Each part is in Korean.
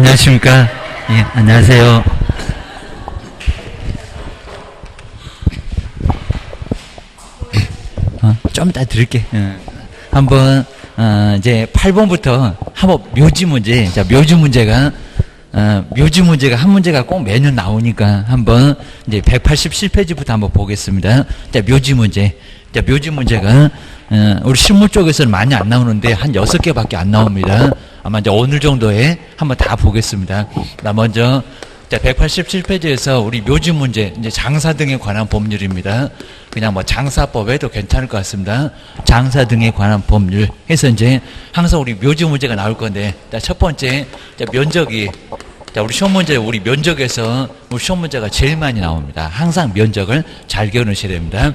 안녕하십니까. 예, 안녕하세요. 좀 이따 드릴게. 한번, 이제 8번부터 한번 묘지 문제. 자, 묘지 문제가 한 문제가 꼭 매년 나오니까 한번 이제 187페이지부터 한번 보겠습니다. 자, 묘지 문제. 자, 묘지 문제가, 우리 신문 쪽에서는 많이 안 나오는데 한 6개밖에 안 나옵니다. 아마 이제 오늘 정도에 한번 다 보겠습니다. 나 먼저, 자, 187페이지에서 우리 묘지 문제, 이제 장사 등에 관한 법률입니다. 그냥 뭐 장사법 해도 괜찮을 것 같습니다. 장사 등에 관한 법률 해서 이제 항상 우리 묘지 문제가 나올 건데, 자, 첫 번째, 자, 면적이, 자, 우리 시험 문제, 우리 면적에서 우리 시험 문제가 제일 많이 나옵니다. 항상 면적을 잘 기억하셔야 됩니다.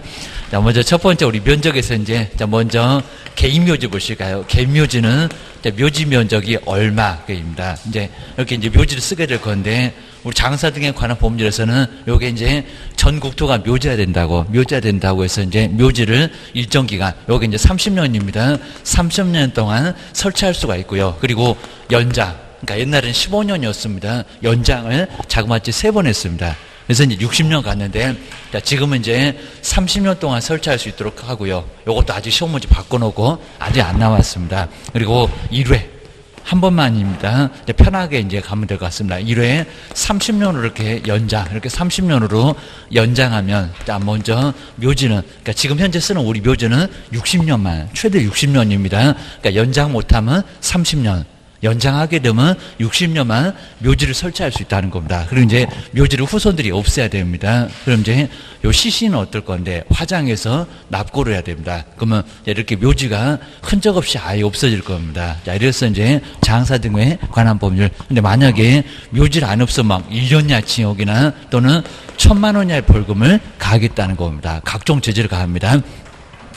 자, 먼저 첫 번째 우리 면적에서 이제, 자, 먼저 개인묘지 보실까요? 개인묘지는, 자, 묘지 면적이 얼마입니다. 이제 이렇게 이제 묘지를 쓰게 될 건데, 우리 장사 등에 관한 법률에서는 요게 이제 전 국토가 묘지가 된다고 해서 이제 묘지를 일정 기간, 요게 이제 30년입니다. 30년 동안 설치할 수가 있고요. 그리고 연장, 그러니까 옛날에는 15년이었습니다. 연장을 자그마치 3번 했습니다. 그래서 이제 60년 갔는데, 자, 지금은 이제 30년 동안 설치할 수 있도록 하고요. 요것도 아직 시험 문제 바꿔놓고 아직 안 나왔습니다. 그리고 1회. 한 번만입니다. 이제 편하게 이제 가면 될 것 같습니다. 1회에 30년으로 이렇게 이렇게 30년으로 연장하면, 자, 먼저 묘지는, 그러니까 지금 현재 쓰는 우리 묘지는 60년만, 최대 60년입니다. 그러니까 연장 못하면 30년. 연장하게 되면 60년만 묘지를 설치할 수 있다는 겁니다. 그리고 이제 묘지를 후손들이 없애야 됩니다. 그럼 이제 요 시신은 어떨 건데 화장해서 납고를 해야 됩니다. 그러면 이렇게 묘지가 흔적 없이 아예 없어질 겁니다. 자, 이래서 이제 장사 등에 관한 법률. 근데 만약에 묘지를 안 없으면 1년이나 징역이나 또는 1,000만 원이나의 벌금을 가하겠다는 겁니다. 각종 제재를 가합니다.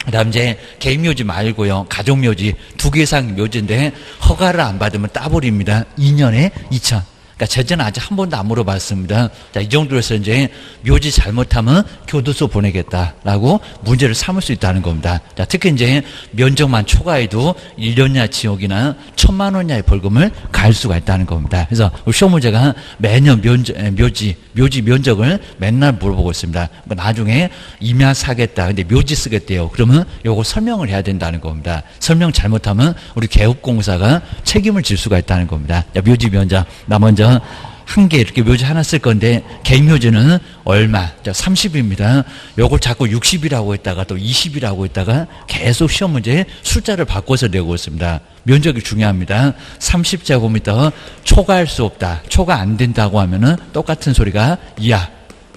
그 다음 이제 개인묘지 말고요, 가족묘지 2개 이상 묘지인데 허가를 안 받으면 따버립니다. 2년에 2천. 그러니까 제재는 아직 한 번도 안 물어봤습니다. 자, 이 정도에서 이제 묘지 잘못하면 교도소 보내겠다라고 문제를 삼을 수 있다는 겁니다. 자, 특히 이제 면적만 초과해도 1년이나 징역이나 1,000만 원이나의 벌금을 가할 수가 있다는 겁니다. 그래서 시험 문제가 매년 묘지 면적을 맨날 물어보고 있습니다. 나중에 임야 사겠다. 근데 묘지 쓰겠대요. 그러면 요거 설명을 해야 된다는 겁니다. 설명 잘못하면 우리 개업공사가 책임을 질 수가 있다는 겁니다. 자, 묘지 면적. 나 먼저 한 개 이렇게 묘지 하나 쓸 건데 개인 묘지는 얼마? 자, 30입니다. 요걸 자꾸 60이라고 했다가 또 20이라고 했다가 계속 시험 문제에 숫자를 바꿔서 내고 있습니다. 면적이 중요합니다. 30제곱미터 초과할 수 없다. 초과 안 된다고 하면은 똑같은 소리가 이하.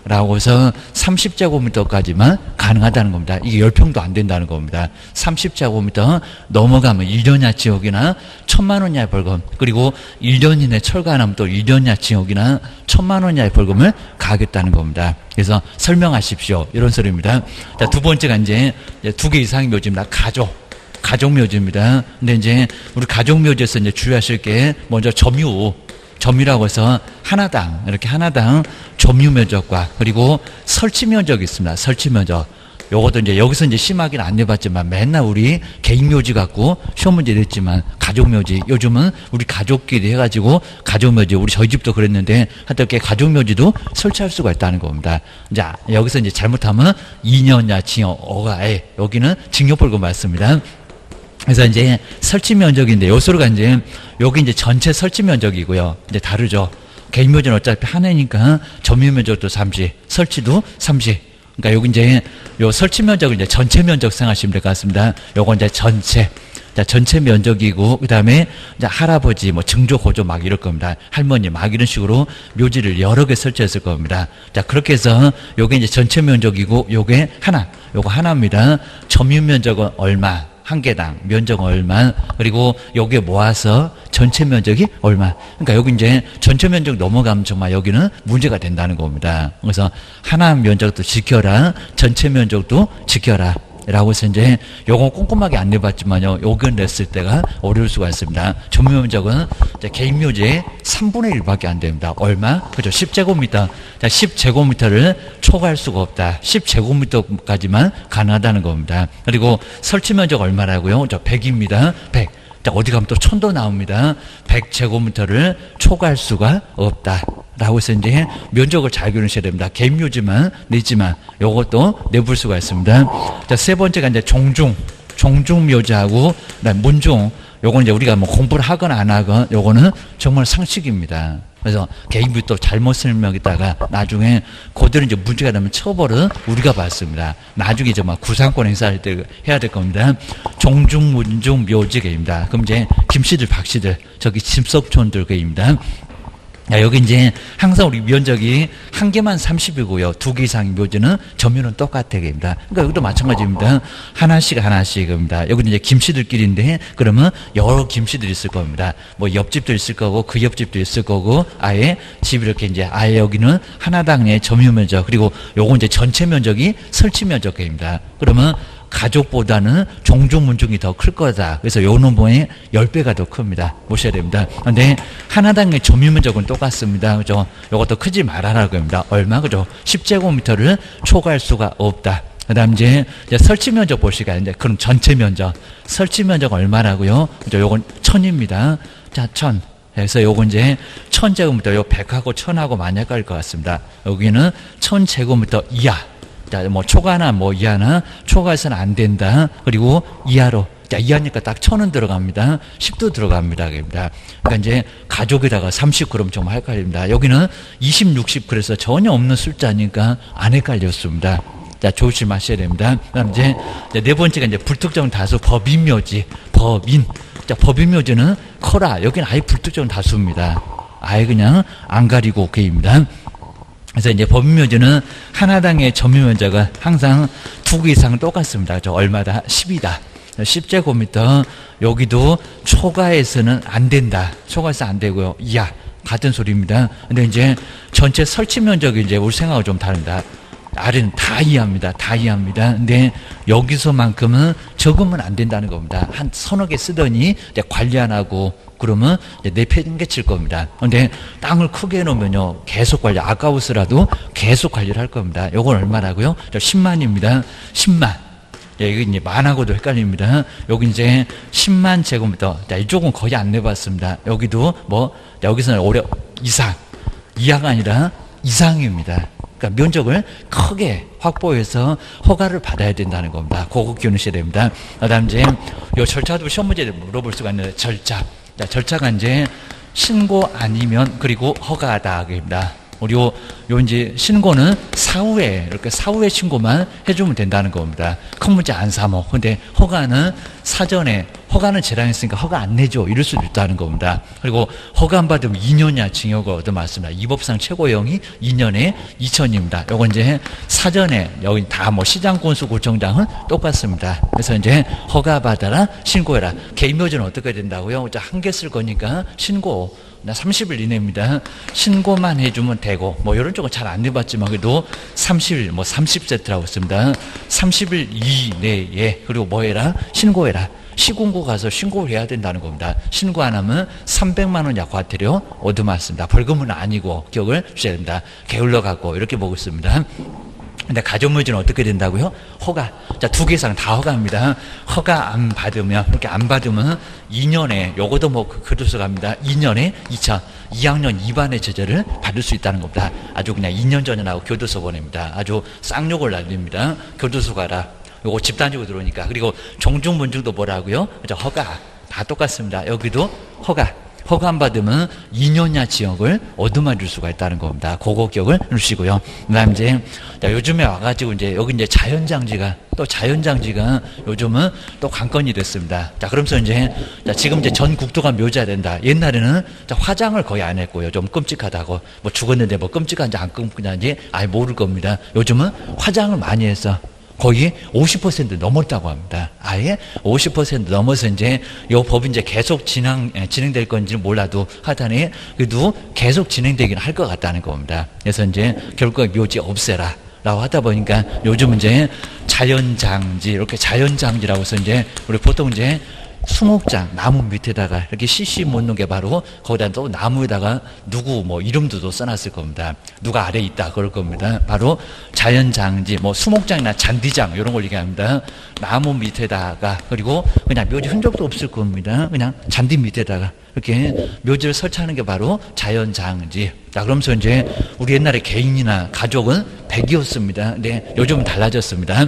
라고 해서 30제곱미터까지만 가능하다는 겁니다. 이게 10평도 안 된다는 겁니다. 30제곱미터 넘어가면 1년이나 징역이나 1,000만 원 이하의 벌금, 그리고 1년 이내 철거 안 하면 또 1년 이하 징역이나 1,000만 원 이하의 벌금을 가하겠다는 겁니다. 그래서 설명하십시오. 이런 소리입니다. 자, 두 번째가 이제 2개 이상의 묘지입니다. 가족묘지입니다. 근데 이제 우리 가족묘지에서 이제 주의하실 게 먼저 점유라고 해서 이렇게 하나당 점유 면적과 그리고 설치 면적이 있습니다. 설치 면적. 요것도 이제 여기서 이제 심하게는 안 내봤지만 맨날 우리 개인 묘지 갖고 시험 문제 냈지만 가족 묘지. 요즘은 우리 가족끼리 해가지고 가족 묘지. 저희 집도 그랬는데 하여튼 가족 묘지도 설치할 수가 있다는 겁니다. 자, 여기서 이제 잘못하면 2년이나 징역, 여기는 징역벌금 맞습니다. 그래서 이제 설치 면적인데 요소가 이제 여기 이제 전체 설치 면적이고요. 이제 다르죠. 개인 묘지는 어차피 하나니까 점유 면적도 30, 설치도 30. 그러니까 여기 이제 요 설치 면적을 이제 전체 면적 생각하시면 될 것 같습니다. 요건 이제 전체. 자, 전체 면적이고, 그 다음에 이제 할아버지, 증조, 고조 막 이럴 겁니다. 할머니 막 이런 식으로 묘지를 여러 개 설치했을 겁니다. 자, 그렇게 해서 요게 이제 전체 면적이고, 요게 요거 하나입니다. 점유 면적은 얼마? 한 개당 면적 얼마, 그리고 여기에 모아서 전체 면적이 얼마. 그러니까 여기 이제 전체 면적 넘어가면 정말 여기는 문제가 된다는 겁니다. 그래서 하나 면적도 지켜라, 전체 면적도 지켜라. 라고 해서 이제 요거 꼼꼼하게 안 내봤지만요, 요건 냈을 때가 어려울 수가 있습니다. 점유 면적은 개인 묘지의 3분의 1밖에 안 됩니다. 얼마? 그죠? 10제곱미터. 자, 10제곱미터를 초과할 수가 없다. 10제곱미터까지만 가능하다는 겁니다. 그리고 설치 면적 얼마라고요? 100입니다. 100. 자, 어디 가면 또 천도 나옵니다. 100제곱미터를 초과할 수가 없다. 라고 해서 이제 면적을 잘 기르셔야 됩니다. 개묘지만 내지만 요것도 내볼 수가 있습니다. 자, 세 번째가 이제 종중묘지하고 그다음 문중. 요건 이제 우리가 뭐 공부를 하거나 안 하거나 요거는 정말 상식입니다. 그래서 개인비 또 잘못 설명했다가 나중에 그대로 이제 문제가 되면 처벌은 우리가 받습니다. 나중에 이제 막 구상권 행사할 때 해야 될 겁니다. 종중, 문중, 묘지계입니다. 그럼 이제 김씨들, 박씨들, 저기 집석촌들 계입니다. 야, 여기 이제 항상 우리 면적이 한 개만 30이고요. 두 개 이상의 묘지는 점유는 똑같아입니다. 그러니까 여기도 마찬가지입니다. 하나씩입니다. 여기는 이제 김씨들끼리인데 그러면 여러 김씨들이 있을 겁니다. 뭐 옆집도 있을 거고 그 옆집도 있을 거고 아예 집 이렇게 이제 아예 여기는 하나당의 점유 면적 그리고 요건 이제 전체 면적이 설치 면적입니다. 그러면 가족보다는 종중문중이 더 클 거다. 그래서 요 놈의 10배가 더 큽니다. 보셔야 됩니다. 근데 하나당의 점유면적은 똑같습니다. 그죠? 요것도 크지 말아라고 합니다. 얼마? 그죠? 10제곱미터를 초과할 수가 없다. 그 다음 이제 설치 면적 보시가 이제 그럼 전체 면적. 설치 면적 얼마라고요? 그죠? 요건 1000입니다. 자, 1000. 그래서 요건 이제 1000제곱미터, 요 100하고 1000하고 많이 헷갈릴 것 같습니다. 여기는 1000제곱미터 이하. 자, 뭐 초과나 뭐 이하나 초과해서는 안 된다. 그리고 이하로. 자, 이하니까 딱 1000은 들어갑니다. 10도 들어갑니다. 그러니까 이제 가족에다가 30 그럼 좀 헷갈립니다. 여기는 20, 60 그래서 전혀 없는 숫자니까 안 헷갈렸습니다. 자, 조심하셔야 됩니다. 그다음 이제 네 번째가 이제 불특정 다수 법인묘지. 법인. 자, 법인묘지는 커라. 여기는 아예 불특정 다수입니다. 아예 그냥 안 가리고 오케이입니다. 그래서 이제 법인묘지는 하나당의 점유면적은 항상 두 개 이상 똑같습니다. 저 얼마다? 10이다. 10제곱미터. 여기도 초과해서는 안 된다. 초과해서 안 되고요. 이하. 같은 소리입니다. 근데 이제 전체 설치 면적이 이제 우리 생각하고 좀 다릅니다. 아래는 다 이해합니다. 다 이해합니다. 근데 여기서만큼은 적으면 안 된다는 겁니다. 한 서너 개 쓰더니 이제 관리 안 하고 그러면 이제 내팽개칠 겁니다. 근데 땅을 크게 해놓으면요. 계속 관리, 아까우스라도 계속 관리를 할 겁니다. 요건 얼마라고요? 10만입니다. 10만. 예, 이게 이제 만하고도 헷갈립니다. 여기 이제 10만 제곱미터. 자, 이쪽은 거의 안 내봤습니다. 여기도 뭐, 여기서는 오래 이상. 이하가 아니라 이상입니다. 그러니까 면적을 크게 확보해서 허가를 받아야 된다는 겁니다. 그거 기억하셔야 됩니다. 그 다음 이제 요 절차도 시험 문제에 물어볼 수가 있는데 절차. 자, 절차가 이제 신고 아니면 그리고 허가하다. 입니다. 우리 요 이제 신고는 사후에 이렇게 사후에 신고만 해주면 된다는 겁니다. 큰 문제 안 삼어. 근데 허가는 사전에 허가는 재량했으니까 허가 안 내죠. 이럴 수도 있다는 겁니다. 그리고 허가 안 받으면 2년이야 징역을 얻어맞습니다. 이 법상 최고형이 2년에 2천입니다. 요건 이제 사전에 여기 다 뭐 시장군수 구청장은 똑같습니다. 그래서 이제 허가 받아라 신고해라. 개인묘지는 어떻게 된다고요? 한 개 쓸 거니까 신고. 30일 이내입니다. 신고만 해주면 되고, 뭐, 이런 쪽은 잘 안 해봤지만, 그래도 30일, 뭐, 30세트라고 씁니다. 30일 이내에, 그리고 뭐 해라? 신고해라. 시군구 가서 신고를 해야 된다는 겁니다. 신고 안 하면 300만 원 과태료 얻어맞습니다. 벌금은 아니고, 기억을 주셔야 됩니다. 게을러 갖고, 이렇게 보고 있습니다. 근데 가족묘지는 어떻게 된다고요? 허가. 자, 두 개 이상 다 허가입니다. 허가 안 받으면, 이렇게 안 받으면 2년에, 요것도 뭐 교도소 갑니다. 2년에 2학년 2반의 제재를 받을 수 있다는 겁니다. 아주 그냥 2년 전에 나오고 교도소 보냅니다. 아주 쌍욕을 날립니다. 교도소 가라. 요거 집단적으로 들어오니까. 그리고 종중문중도 뭐라고요? 허가. 다 똑같습니다. 여기도 허가. 허가 안 받으면 2년야 지역을 얻어맞을 수가 있다는 겁니다. 그거 기억을 해주시고요. 그 다음 이제, 요즘에 와가지고 이제, 여기 이제 자연장지가 요즘은 또 관건이 됐습니다. 자, 그러면서 이제, 지금 이제 전 국토가 묘지화 된다. 옛날에는 화장을 거의 안 했고요. 좀 끔찍하다고. 뭐 죽었는데 뭐 끔찍한지 안 끔찍한지 아예 모를 겁니다. 요즘은 화장을 많이 해서 거의 50% 넘었다고 합니다. 아예 50% 넘어서 이제 이 법이 이제 계속 진행될 건지는 몰라도 하여튼에 그래도 계속 진행되긴 할 것 같다는 겁니다. 그래서 이제 결국 묘지 없애라. 라고 하다 보니까 요즘 이제 자연장지, 이렇게 자연장지라고 해서 이제 우리 보통 이제 수목장 나무 밑에다가 이렇게 CC 묻는 게 바로 거기다 또 나무에다가 누구 뭐 이름도 또 써놨을 겁니다. 누가 아래 있다 그럴 겁니다. 바로 자연장지 뭐 수목장이나 잔디장 이런 걸 얘기합니다. 나무 밑에다가 그리고 그냥 묘지 흔적도 없을 겁니다. 그냥 잔디 밑에다가 이렇게 묘지를 설치하는 게 바로 자연장지. 자, 그러면서 이제 우리 옛날에 개인이나 가족은 100이었습니다. 근데 요즘은 달라졌습니다.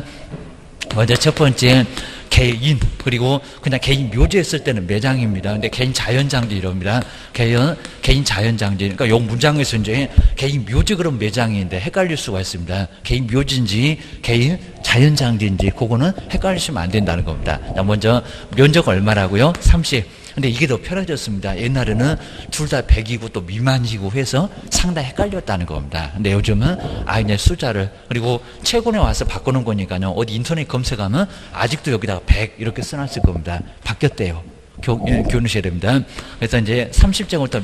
먼저 첫 번째 개인, 그리고 그냥 개인 묘지 했을 때는 매장입니다. 근데 개인 자연장지 이럽니다. 개인 자연장지. 그러니까 요 문장에서 이제 개인 묘지 그럼 매장인데 헷갈릴 수가 있습니다. 개인 묘지인지 개인 자연장지인지 그거는 헷갈리시면 안 된다는 겁니다. 자, 먼저 면적 얼마라고요? 30. 근데 이게 더 편해졌습니다. 옛날에는 둘 다 100이고 또 미만이고 해서 상당히 헷갈렸다는 겁니다. 근데 요즘은 이제 숫자를, 그리고 최근에 와서 바꾸는 거니까요. 어디 인터넷 검색하면 아직도 여기다가 100 이렇게 써놨을 겁니다. 바뀌었대요. 교훈하셔야 됩니다. 그래서 이제 30제곱미터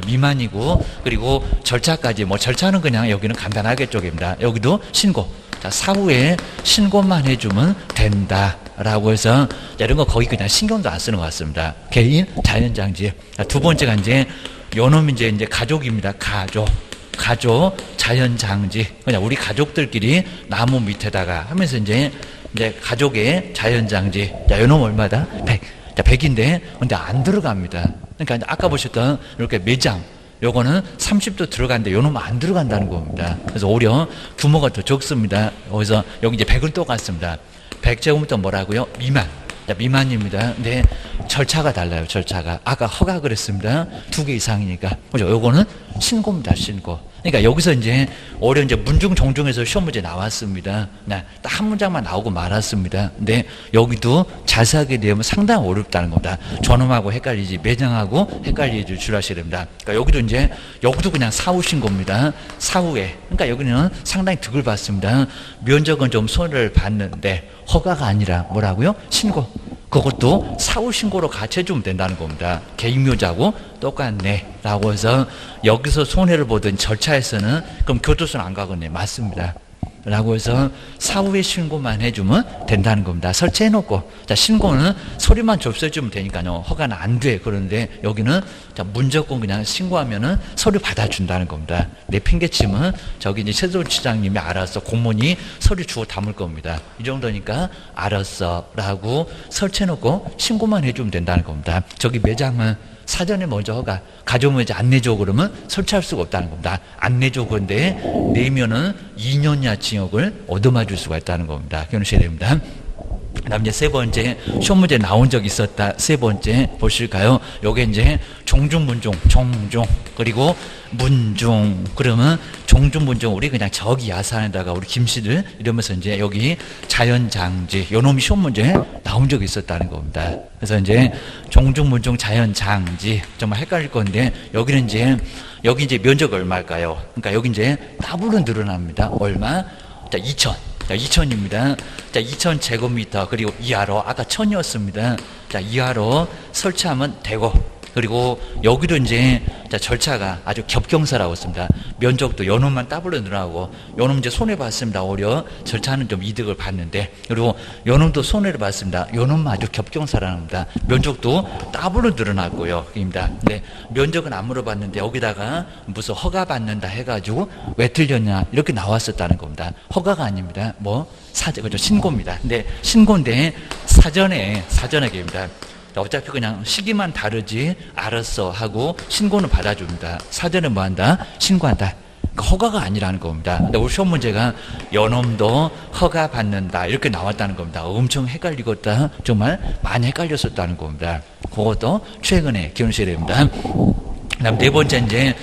미만이고, 그리고 절차까지, 뭐 절차는 그냥 여기는 간단하게 쪽입니다. 여기도 신고. 자, 사후에 신고만 해주면 된다. 라고 해서, 이런 거 거의 그냥 신경도 안 쓰는 것 같습니다. 개인 자연장지. 자, 두 번째가 이제, 요놈이 이제 가족입니다. 가족, 자연장지. 그냥 우리 가족들끼리 나무 밑에다가 하면서 이제 가족의 자연장지. 자, 요놈 얼마다? 100. 자, 100인데, 근데 안 들어갑니다. 그러니까 아까 보셨던 이렇게 매장. 요거는 30도 들어가는데 요놈은 안 들어간다는 겁니다. 그래서 오히려 규모가 더 적습니다. 그래서 여기 이제 100은 똑같습니다. 100제곱미터 뭐라고요? 미만입니다. 근데 절차가 달라요. 절차가. 아까 허가 그랬습니다. 2개 이상이니까. 그죠? 요거는 신고입니다. 신고. 그러니까 여기서 이제 오히려 이제 문중 종중에서 시험 문제 나왔습니다. 딱 한 문장만 나오고 말았습니다. 근데 여기도 자세하게 되면 상당히 어렵다는 겁니다. 저놈하고 헷갈리지, 매장하고 헷갈리지 주의하셔야 됩니다. 그러니까 여기도 그냥 사후 신고입니다. 사후에. 그러니까 여기는 상당히 득을 받습니다. 면적은 좀 손해를 받는데 허가가 아니라 뭐라고요? 신고. 그것도 사후 신고로 같이 해주면 된다는 겁니다. 개인묘지하고 똑같네 라고 해서 여기서 손해를 보던 절차에서는 그럼 교도소는 안 가겠네. 맞습니다. 라고 해서 사후에 신고만 해주면 된다는 겁니다. 설치해놓고. 자, 신고는 서류만 접수해주면 되니까요. 허가는 안 돼. 그런데 여기는 자, 무조건 그냥 신고하면은 서류 받아준다는 겁니다. 내 핑계치면 저기 이제 세종시장님이 알았어. 공무원이 서류 주고 담을 겁니다. 이 정도니까 알았어. 라고 설치해놓고 신고만 해주면 된다는 겁니다. 저기 매장은 사전에 먼저 허가, 가져오면 이제 안 내줘 그러면 설치할 수가 없다는 겁니다. 안 내줘 그런데 내면은 2년이나 징역을 얻어맞을 수가 있다는 겁니다. 기억하셔야 됩니다. 그 다음 이제 세 번째, 시험 문제 나온 적 있었다. 세 번째, 보실까요? 요게 이제 종중, 문중, 그리고 문중. 그러면 종중, 문중, 우리 그냥 저기 야산에다가 우리 김씨들 이러면서 이제 여기 자연장지, 요 놈이 시험 문제 나온 적이 있었다는 겁니다. 그래서 이제 종중, 문중, 자연장지. 정말 헷갈릴 건데, 여기 이제 면적 얼마일까요? 그러니까 여기 이제 더블로 늘어납니다. 얼마? 자, 2000. 자, 2000입니다. 자, 2000제곱미터, 그리고 이하로, 아까 1000이었습니다. 자, 이하로 설치하면 되고, 그리고 여기도 이제, 자, 절차가 아주 겹경사라고 했습니다. 면적도 요놈만 더블로 늘어나고, 요놈 이제 손해봤습니다. 오히려 절차는 좀 이득을 봤는데, 그리고 요놈도 손해를 봤습니다. 요놈만 아주 겹경사라는 겁니다. 면적도 더블로 늘어났고요. 입니다. 근데 면적은 안 물어봤는데, 여기다가 무슨 허가 받는다 해가지고, 왜 틀렸냐, 이렇게 나왔었다는 겁니다. 허가가 아닙니다. 그죠? 신고입니다. 근데 신고인데, 사전에 입니다. 어차피 그냥 시기만 다르지, 알았어 하고 신고는 받아줍니다. 사전에 뭐 한다? 신고한다. 그러니까 허가가 아니라는 겁니다. 근데 우리 시험 문제가 요놈도 허가 받는다 이렇게 나왔다는 겁니다. 엄청 헷갈리겠다. 정말 많이 헷갈렸었다는 겁니다. 그것도 최근에 기억하셔야 됩니다. 그다음 네 번째 이제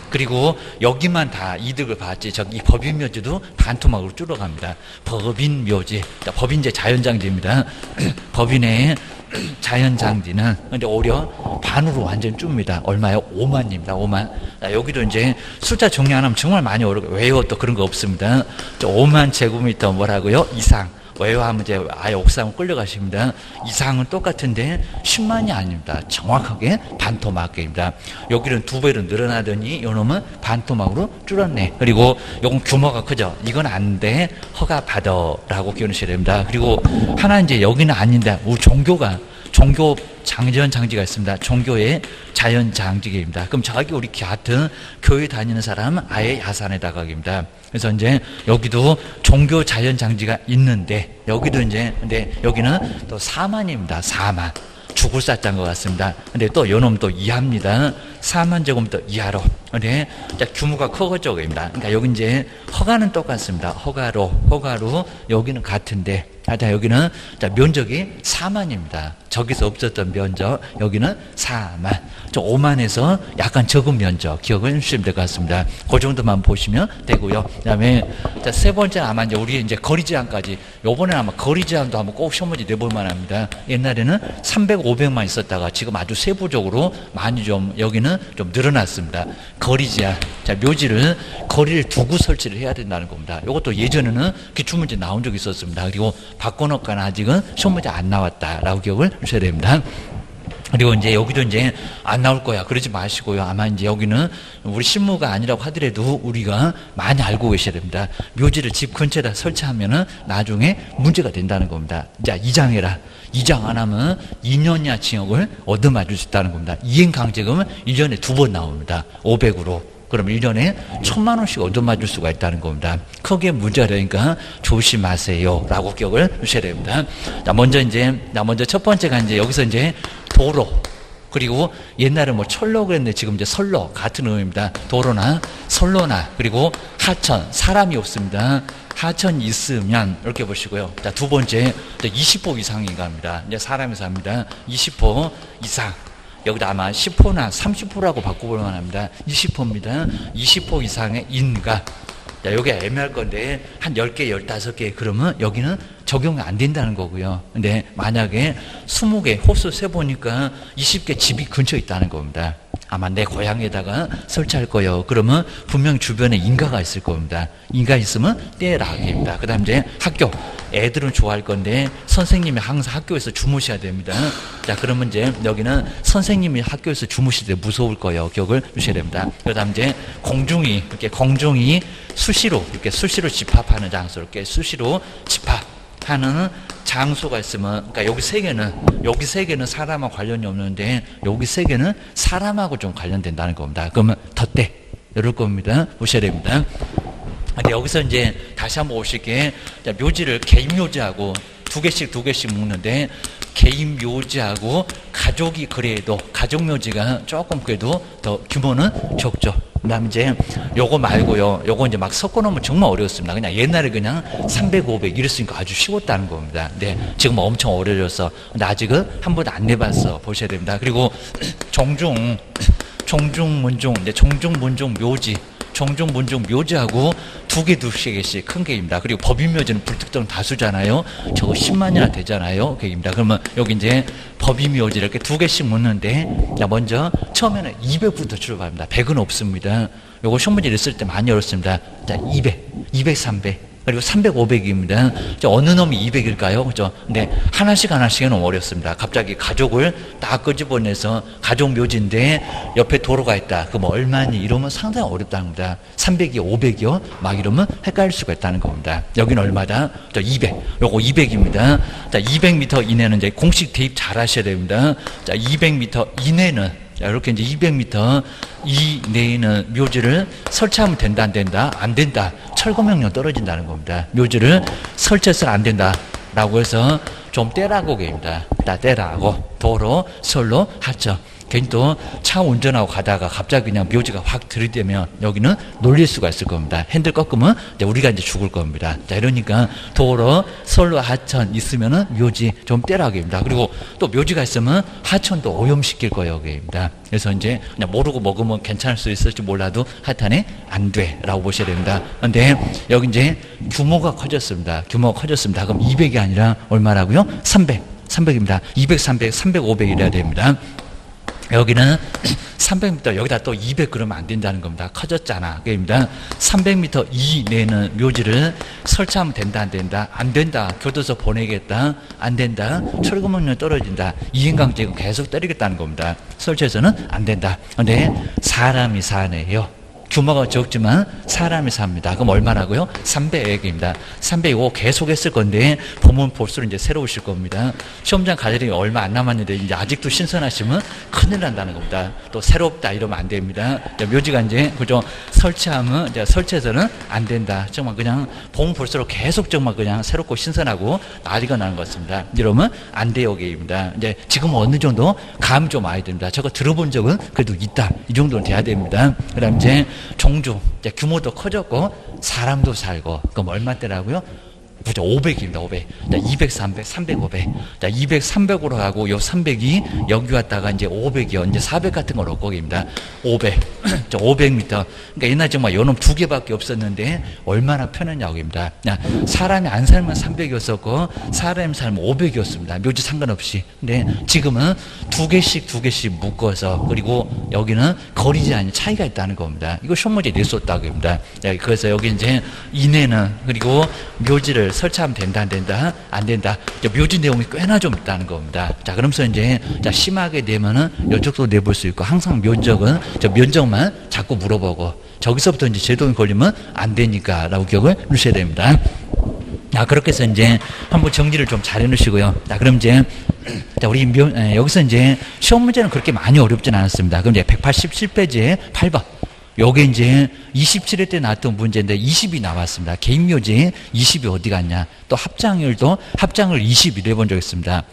그리고 여기만 다 이득을 봤지 저기 법인묘지도 반토막으로 줄어갑니다. 법인묘지, 법인제 자연장지입니다. 법인의 자연장지는 근데 오히려 반으로 완전 줍니다. 얼마요? 5만입니다. 5만. 여기도 이제 숫자 정리 안 하면 정말 많이 어렵고 왜요? 또 그런 거 없습니다. 5만 제곱미터 뭐라고요? 이상. 왜요? 하면 이제 아예 옥상으로 끌려가십니다. 이상은 똑같은데 10만이 아닙니다. 정확하게 반토막입니다. 여기는 2배로 늘어나더니 요놈은 반토막으로 줄었네. 그리고 요건 규모가 크죠. 이건 안 돼. 허가 받아라고 기억하셔야 됩니다. 그리고 하나 이제 여기는 아닌데 우리 종교가 종교 자연 장지가 있습니다. 종교의 자연 장지입니다. 그럼 저기 우리 같은 교회 다니는 사람은 아예 야산에다가입니다. 그래서 이제 여기도 종교 자연 장지가 있는데 여기도 이제 근데 여기는 또 사만입니다. 사만. 죽을 쌌던 것 같습니다. 근데 또 요놈 또 이하입니다. 4만 제곱미터 이하로. 근데 규모가 커가지고입니다. 그러니까 여기 이제 허가는 똑같습니다. 허가로 여기는 같은데, 여기는 면적이 4만입니다. 저기서 없었던 면적, 여기는 4만. 5만에서 약간 적은 면적 기억을 해주시면 될 것 같습니다. 그 정도만 보시면 되고요. 그다음에 세 번째 아마 이제 우리 이제 거리 제한까지 요번에 아마 거리 제한도 한번 꼭 시험문제 내볼 만합니다. 옛날에는 300, 500만 있었다가 지금 아주 세부적으로 많이 좀 여기는 좀 늘어났습니다. 거리 제한. 묘지를 거리를 두고 설치를 해야 된다는 겁니다. 이것도 예전에는 기출문제 나온 적이 있었습니다. 그리고 바꿔놓거나 아직은 시험문제 안 나왔다라고 기억을 하셔야 됩니다. 그리고 이제 여기도 이제 안 나올 거야. 그러지 마시고요. 아마 이제 여기는 우리 실무가 아니라고 하더라도 우리가 많이 알고 계셔야 됩니다. 묘지를 집 근처에다 설치하면은 나중에 문제가 된다는 겁니다. 자, 이장해라. 이장 안 하면 2년 이하 징역을 얻어맞을 수 있다는 겁니다. 이행강제금은 1년에 2번 나옵니다. 500으로. 그럼 1년에 1,000만 원씩 얻어맞을 수가 있다는 겁니다. 크게 문제가 되니까 조심하세요. 라고 기억을 하셔야 됩니다. 먼저 첫 번째가 이제 여기서 이제 도로. 그리고 옛날에 뭐 철로 그랬는데 지금 이제 선로 같은 의미입니다. 도로나 선로나 그리고 하천. 사람이 없습니다. 하천 있으면 이렇게 보시고요. 자, 두 번째 20호 이상인가 합니다. 이제 사람이 삽니다. 20호 이상. 여기다 아마 10호나 30호라고 바꿔볼 만합니다. 20호입니다. 20호 이상의 인가. 자, 여기 애매할 건데 한 10개, 15개 그러면 여기는 적용이 안 된다는 거고요. 근데 만약에 20개 호수 세보니까 20개 집이 근처에 있다는 겁니다. 아마 내 고향에다가 설치할 거예요. 그러면 분명 주변에 인가가 있을 겁니다. 인가 있으면 떼라기입니다. 그 다음 이제 학교. 애들은 좋아할 건데 선생님이 항상 학교에서 주무셔야 됩니다. 자, 그러면 이제 여기는 선생님이 학교에서 주무실 때 무서울 거예요. 기억을 주셔야 됩니다. 그 다음 이제 공중이, 이렇게 공중이 수시로, 이렇게 수시로 집합하는 장소, 이렇게 수시로 집합하는 장소가 있으면, 그러니까 여기 세 개는 사람하고 관련이 없는데 여기 세 개는 사람하고 좀 관련된다는 겁니다. 그러면 덧대 이럴 겁니다. 보셔야 됩니다. 근데 여기서 이제 다시 한번 오실게. 묘지를 개인 묘지하고 두 개씩 묶는데 개인 묘지하고 가족이 그래도 가족 묘지가 조금 그래도 더 규모는 적죠. 그다음 이제 요거 말고요. 요거 이제 막 섞어 놓으면 정말 어려웠습니다. 그냥 옛날에 그냥 300, 500 이랬으니까 아주 쉬웠다는 겁니다. 근데 지금 엄청 어려졌어. 근데 아직은 한 번도 안 내봤어. 보셔야 됩니다. 그리고 종중, 문중, 묘지. 종중, 문중, 묘지하고 두 개씩 큰 개입니다. 그리고 법인묘지는 불특정 다수잖아요. 저거 10만이나 되잖아요. 개입니다. 그러면 여기 이제 법인묘지 이렇게 두 개씩 묻는데, 자, 먼저 처음에는 200부터 출발합니다. 100은 없습니다. 요거 시험문제 냈을 때 많이 어렵습니다. 자, 200, 300. 그리고 300, 500입니다. 어느 놈이 200일까요? 그죠? 근데 하나씩은 너무 어렵습니다. 갑자기 가족을 딱 끄집어내서 가족 묘지인데 옆에 도로가 있다. 그럼 얼마니? 이러면 상당히 어렵다는 겁니다. 300이요, 500이요? 막 이러면 헷갈릴 수가 있다는 겁니다. 여기는 얼마다? 200. 요거 200입니다. 자, 200m 이내는 이제 공식 대입 잘 하셔야 됩니다. 자, 200m 이내는 자, 이렇게 이제 200m 이내에는 묘지를 설치하면 된다, 안 된다? 안 된다. 철거명령 떨어진다는 겁니다. 묘지를 설치해서는 안 된다. 라고 해서 좀 떼라고 계입니다. 다 떼라고. 도로, 선로, 하천. 괜히 또 차 운전하고 가다가 갑자기 그냥 묘지가 확 들이대면 여기는 놀릴 수가 있을 겁니다. 핸들 꺾으면 이제 우리가 이제 죽을 겁니다. 자, 이러니까 도로, 선로, 하천 있으면은 묘지 좀 떼라고 합니다. 그리고 또 묘지가 있으면 하천도 오염시킬 거예요. 입니다. 그래서 이제 그냥 모르고 먹으면 괜찮을 수 있을지 몰라도 하여튼에 안 돼라고 보셔야 됩니다. 근데 여기 이제 규모가 커졌습니다. 그럼 200이 아니라 얼마라고요? 300입니다. 200, 300, 500 이래야 됩니다. 여기는 300m, 여기다 또 200 그러면 안 된다는 겁니다. 커졌잖아. 그입니다. 300m 이내는 묘지를 설치하면 된다, 안 된다? 안 된다. 교도소 보내겠다. 안 된다. 철거명령 떨어진다. 이행강제금 계속 때리겠다는 겁니다. 설치해서는 안 된다. 근데 사람이 사네요. 규모가 적지만 사람이 삽니다. 그럼 얼마라고요? 300입니다. 300이고 계속 했을 건데 보면 볼수록 이제 새로우실 겁니다. 시험장 가려니 얼마 안 남았는데 이제 아직도 신선하시면 큰일 난다는 겁니다. 또 새롭다 이러면 안 됩니다. 묘지가 이제 그죠? 설치하면 이제 설치해서는 안 된다. 정말 그냥 보면 볼수록 계속 정말 그냥 새롭고 신선하고 난리가 나는 것 같습니다. 이러면 안 돼요, 게입니다. 이제 지금 어느 정도 감이 좀 와야 됩니다. 저거 들어본 적은 그래도 있다. 이 정도는 돼야 됩니다. 그다음 이제 종주, 이제 규모도 커졌고 사람도 살고 그럼 얼마대라고요? 그죠? 500입니다. 500. 자, 200, 300, 300, 500. 자, 200, 300으로 하고 요 300이 여기 왔다가 이제 500이요. 이제 400 같은 걸 얻고 입니다. 500. 자, 500m. 그러니까 옛날 정말 요놈 두 개밖에 없었는데 얼마나 편했냐고입니다. 사람이 안 살면 300이었었고 사람이 살면 500이었습니다. 묘지 상관없이. 근데 지금은 두 개씩 묶어서 그리고 여기는 거리 제한이 차이가 있다는 겁니다. 이거 시험 문제 냈었다고 합니다. 그래서 여기 이제 이내는 그리고 묘지를 설치하면 된다, 안 된다, 안 된다. 묘지 내용이 꽤나 좀 있다는 겁니다. 자, 그러면서 이제 심하게 되면은 이쪽도 내볼 수 있고 항상 면적은 면적만 자꾸 물어보고 저기서부터 이제 제동이 걸리면 안 되니까라고 기억을 해주셔야 됩니다. 자, 그렇게 해서 이제 한번 정리를 좀 잘 해놓으시고요. 자, 그럼 이제 자, 우리 여기서 이제 시험 문제는 그렇게 많이 어렵진 않았습니다. 그럼 이제 187페이지에 8번. 요게 이제 27회 때 나왔던 문제인데 20이 나왔습니다. 개인묘지 20이 어디 갔냐. 또 합장률도 합장을 21 해본 적 있습니다.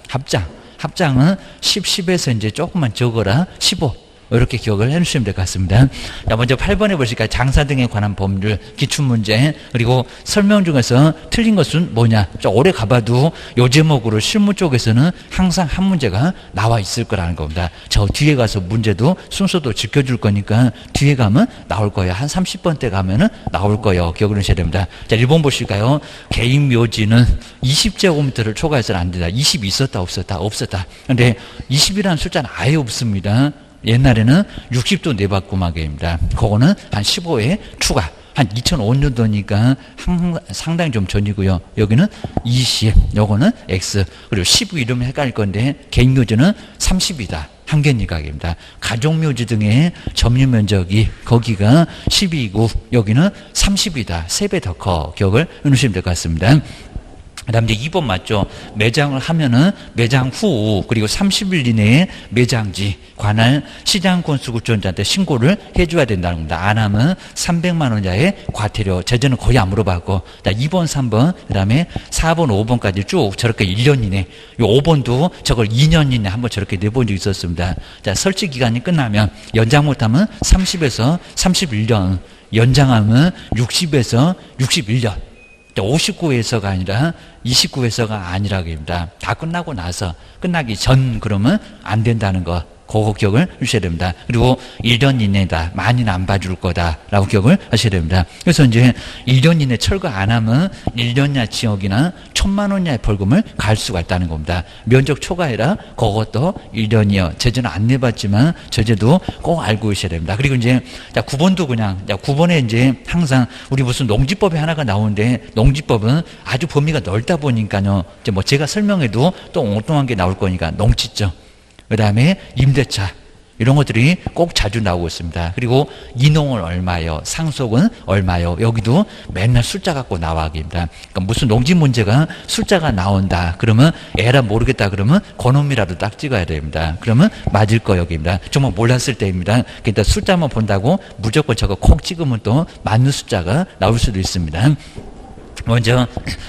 합장은 10에서 이제 조금만 적어라. 15. 이렇게 기억을 해주시면 될 것 같습니다. 자, 먼저 8번에 보실까요? 장사 등에 관한 법률, 기출문제, 그리고 설명 중에서 틀린 것은 뭐냐? 오래 가봐도 요 제목으로 실무 쪽에서는 항상 한 문제가 나와 있을 거라는 겁니다. 저 뒤에 가서 문제도 순서도 지켜줄 거니까 뒤에 가면 나올 거예요. 한 30번 때 가면은 나올 거예요. 기억을 하셔야 됩니다. 자, 1번 보실까요? 개인 묘지는 20제곱미터를 초과해서는 안 된다. 20 있었다, 없었다. 근데 20이라는 숫자는 아예 없습니다. 옛날에는 60도 내받고 막입니다. 그거는 한 15회 추가. 한 2005년도니까 상당히 좀 전이고요. 여기는 20, 요거는 X. 그리고 19 이러면 헷갈릴 건데, 개인 묘지는 30이다. 한견니각입니다. 가족묘지 등의 점유 면적이 거기가 12이고, 여기는 30이다. 3배 더 커. 기억을 해놓으시면 될 것 같습니다. 그 다음 이제 2번 맞죠? 매장을 하면은 매장 후 그리고 30일 이내에 매장지 관할 시장건수구청장한테 신고를 해줘야 된다는 겁니다. 안 하면 300만 원 이하의 과태료. 제재는 거의 안 물어봤고. 자, 2번, 3번, 그 다음에 4번, 5번까지 쭉 저렇게 1년 이내. 요 5번도 저걸 2년 이내 한번 저렇게 내본 적이 있었습니다. 자, 설치 기간이 끝나면 연장 못하면 30에서 31년, 연장하면 60에서 61년. 59회서가 아니라 29회서가 아니라고 합니다. 다 끝나고 나서 끝나기 전 그러면 안 된다는 거. 그거 기억을 하셔야 됩니다. 그리고 1년 이내다. 많이는 안 봐줄 거다라고 기억을 하셔야 됩니다. 그래서 이제 1년 이내 철거 안 하면 1년 이하 징역이나 1,000만 원 이하의 벌금을 갈 수가 있다는 겁니다. 면적 초과해라. 그것도 1년이요. 제재는 안 내봤지만 제재도 꼭 알고 있어야 됩니다. 그리고 이제 9번도 그냥 9번에 이제 항상 우리 무슨 농지법이 하나가 나오는데 농지법은 아주 범위가 넓다 보니까요. 이제 뭐 제가 설명해도 또 엉뚱한 게 나올 거니까 농지적. 그 다음에 임대차 이런 것들이 꼭 자주 나오고 있습니다. 그리고 이농은 얼마요? 상속은 얼마요? 여기도 맨날 숫자 갖고 나와기입니다. 그러니까 무슨 농지 문제가 숫자가 나온다. 그러면 에라 모르겠다. 그러면 그놈이라도 딱 찍어야 됩니다. 그러면 맞을 거 여기입니다. 정말 몰랐을 때입니다. 그러니까 숫자만 본다고 무조건 저거 콕 찍으면 또 맞는 숫자가 나올 수도 있습니다. 먼저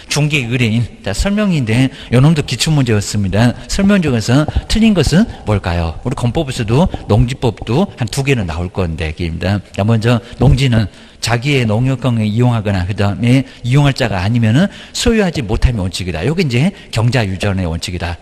중개 의뢰인. 자, 설명인데 요놈도 기출문제였습니다. 설명 중에서 틀린 것은 뭘까요? 우리 건법에서도 농지법도 한 2개는 나올 건데 입니다. 자, 먼저 농지는 자기의 농역경에 이용하거나 그 다음에 이용할 자가 아니면은 소유하지 못함의 원칙이다. 요게 이제 경자유전의 원칙이다.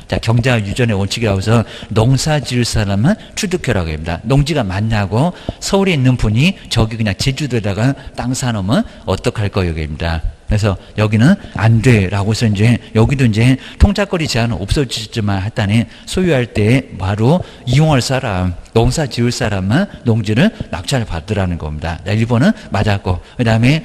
자, 경자유전의 원칙이라고 해서 농사 지을 사람은 취득해라고 합니다. 농지가 많냐고 서울에 있는 분이 저기 그냥 제주도에다가 땅 사놓으면 어떡할 거예요? 여기입니다. 그래서 여기는 안 돼라고 해서 이제 여기도 이제 통작거리 제한은 없어지지만 하다니 소유할 때 바로 이용할 사람, 농사 지을 사람만 농지를 낙찰 받으라는 겁니다. 자, 1번은 맞았고, 그 다음에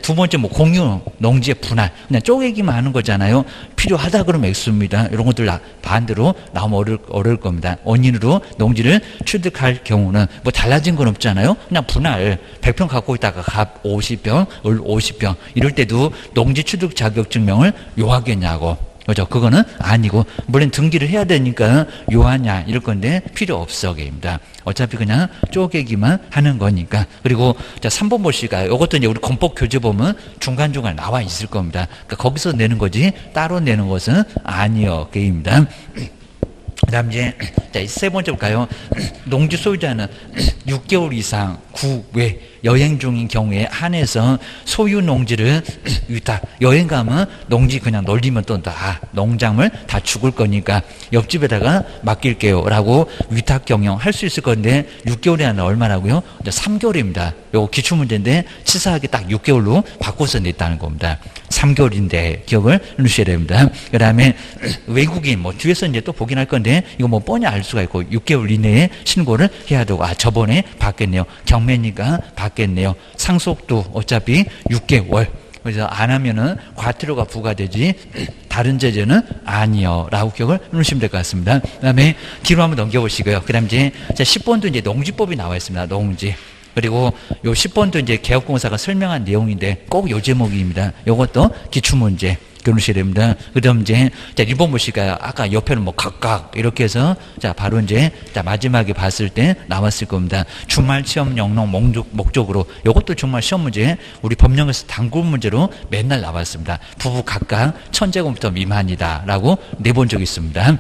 두 번째 뭐 공유, 농지의 분할, 그냥 쪼개기만 하는 거잖아요. 필요하다 그러면 액수입니다. 이런 것들 반대로 나오면 어려울 겁니다. 원인으로 농지를 취득할 경우는 뭐 달라진 건 없잖아요. 그냥 분할, 100평 갖고 있다가 갑 50평, 을 50평 이럴 때도 농지 취득 자격 증명을 요하겠냐고. 그죠? 그거는 아니고, 물론 등기를 해야 되니까 요하냐, 이럴 건데, 필요 없어, 게입니다. 어차피 그냥 쪼개기만 하는 거니까. 그리고, 자, 3번 보시니까, 이것도 이제 우리 건법 교재 보면 중간중간 나와 있을 겁니다. 그러니까 거기서 내는 거지, 따로 내는 것은 아니요, 게입니다. 그 다음 이제, 자, 세 번째 볼까요? 농지 소유자는 6개월 이상 구외 여행 중인 경우에 한해서 소유 농지를 위탁, 여행 가면 농지 그냥 놀리면 또 농작물 다 죽을 거니까 옆집에다가 맡길게요 라고 위탁 경영할 수 있을 건데 6개월이 아니라 얼마라고요? 3개월입니다. 요거 기출문제인데 치사하게 딱 6개월로 바꿔서 냈다는 겁니다. 3개월인데 기억을 해주셔야 됩니다. 그 다음에 외국인, 뭐 뒤에서 이제 또 보긴 할 건데 이거 뭐 뻔히 알 수가 있고 6개월 이내에 신고를 해야 되고, 저번에 받겠네요. 경매니까 받겠네요. 상속도 어차피 6개월. 그래서 안 하면은 과태료가 부과되지 다른 제재는 아니요 라고 기억을 해놓으시면 될 것 같습니다. 그 다음에 뒤로 한번 넘겨보시고요. 그 다음 이제 10번도 이제 농지법이 나와 있습니다. 농지. 그리고 요 10번도 이제 개업공사가 설명한 내용인데 꼭 요 제목입니다. 요것도 기출문제 그러셔야 됩니다. 그 다음 이제, 자, 1번 보실까요? 아까 옆에는 뭐 각각 이렇게 해서, 자, 바로 이제, 자, 마지막에 봤을 때 나왔을 겁니다. 주말 시험 영농 목적으로, 요것도 정말 시험 문제, 우리 법령에서 단골 문제로 맨날 나왔습니다. 부부 각각 1000제곱미터 미만이다. 라고 내본 적이 있습니다.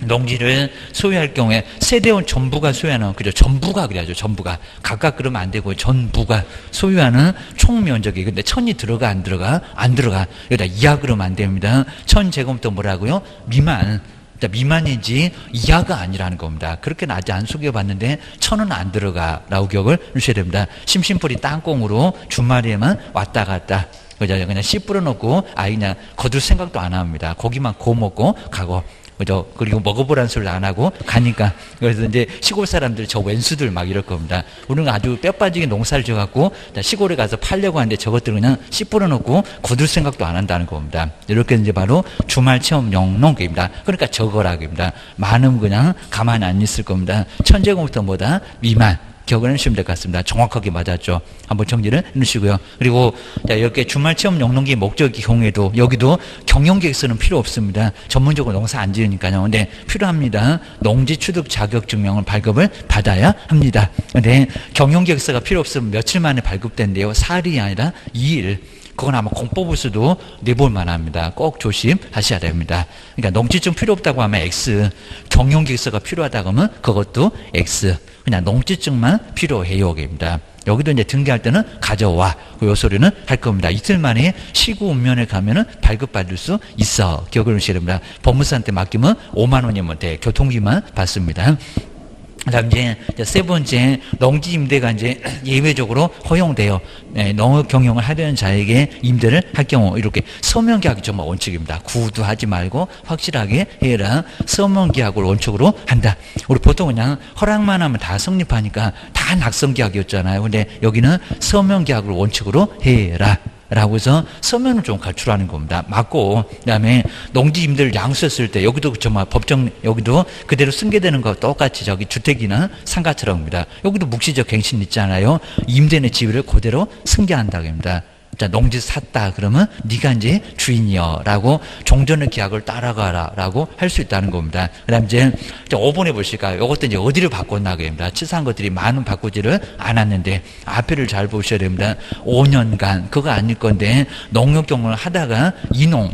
농지를 소유할 경우에 세대원 전부가 소유하는, 그죠? 전부가 그래야죠. 전부가. 각각 그러면 안 되고 전부가 소유하는 총 면적이. 근데 1000이 들어가 안 들어가? 안 들어가. 여기다 이하 그러면 안 됩니다. 1000제곱미터 뭐라고요? 미만. 미만이지 이하가 아니라는 겁니다. 그렇게 아직 안 소개해봤는데 1000은 안 들어가 라고 기억을 해주셔야 됩니다. 심심풀이 땅콩으로 주말에만 왔다 갔다. 그냥 씨 뿌려놓고 그냥 거둘 생각도 안 합니다. 고기만 구워 먹고 가고. 그죠? 그리고 먹어보라는 소리를 안 하고 가니까. 그래서 이제 시골 사람들, 저 왼수들 막 이럴 겁니다. 우리는 아주 뼈 빠지게 농사를 지어갖고 시골에 가서 팔려고 하는데 저것들 그냥 씨 뿌려놓고 거둘 생각도 안 한다는 겁니다. 이렇게 이제 바로 주말 체험 영농계입니다. 그러니까 저거라기입니다. 많으면 그냥 가만히 안 있을 겁니다. 1000제곱미터보다 미만. 기억을 해주시면 될 것 같습니다. 정확하게 맞았죠. 한번 정리를 해주시고요. 그리고 자, 이렇게 주말 체험 영농기 목적의 경우에도 여기도 경영계획서는 필요 없습니다. 전문적으로 농사 안 지으니까요. 근데 필요합니다. 농지 취득 자격 증명을 발급을 받아야 합니다. 근데 경영계획서가 필요 없으면 며칠 만에 발급된대요. 4일이 아니라 2일. 그건 아마 공법으로서도 내볼 만합니다. 꼭 조심하셔야 됩니다. 그러니까 농지증 필요 없다고 하면 X, 경영계획서가 필요하다고 하면 그것도 X. 그냥 농지증만 필요해요. 입니다. 여기도 이제 등기할 때는 가져와. 요 소리는 할 겁니다. 이틀 만에 시구 읍면에 가면은 발급받을 수 있어. 기억을 하셔야 됩니다. 법무사한테 맡기면 5만 원이면 돼. 교통비만 받습니다. 그 다음 이제 세 번째, 농지 임대가 이제 예외적으로 허용돼요. 네, 농업 경영을 하려는 자에게 임대를 할 경우, 이렇게 서명계약이 정말 원칙입니다. 구두하지 말고 확실하게 해라. 서명계약을 원칙으로 한다. 우리 보통 그냥 허락만 하면 다 성립하니까 다 낙성계약이었잖아요. 근데 여기는 서명계약을 원칙으로 해라. 라고 해서 서면을 좀 갖추라는 겁니다. 맞고, 그 다음에 농지 임대를 양수했을 때, 여기도 정말 법정, 여기도 그대로 승계되는 거 똑같이 저기 주택이나 상가처럼입니다. 여기도 묵시적 갱신 있잖아요. 임대인의 지위를 그대로 승계한다고 합니다. 자, 농지 샀다 그러면 네가 이제 주인이여 라고 종전의 계약을 따라가라 라고 할 수 있다는 겁니다. 그 다음 이제 5번에 보실까요? 이것도 이제 어디를 바꿨나 합니다. 치사한 것들이 많은 바꾸지를 않았는데 앞에를 잘 보셔야 됩니다. 5년간 그거 아닐 건데 농업 경영을 하다가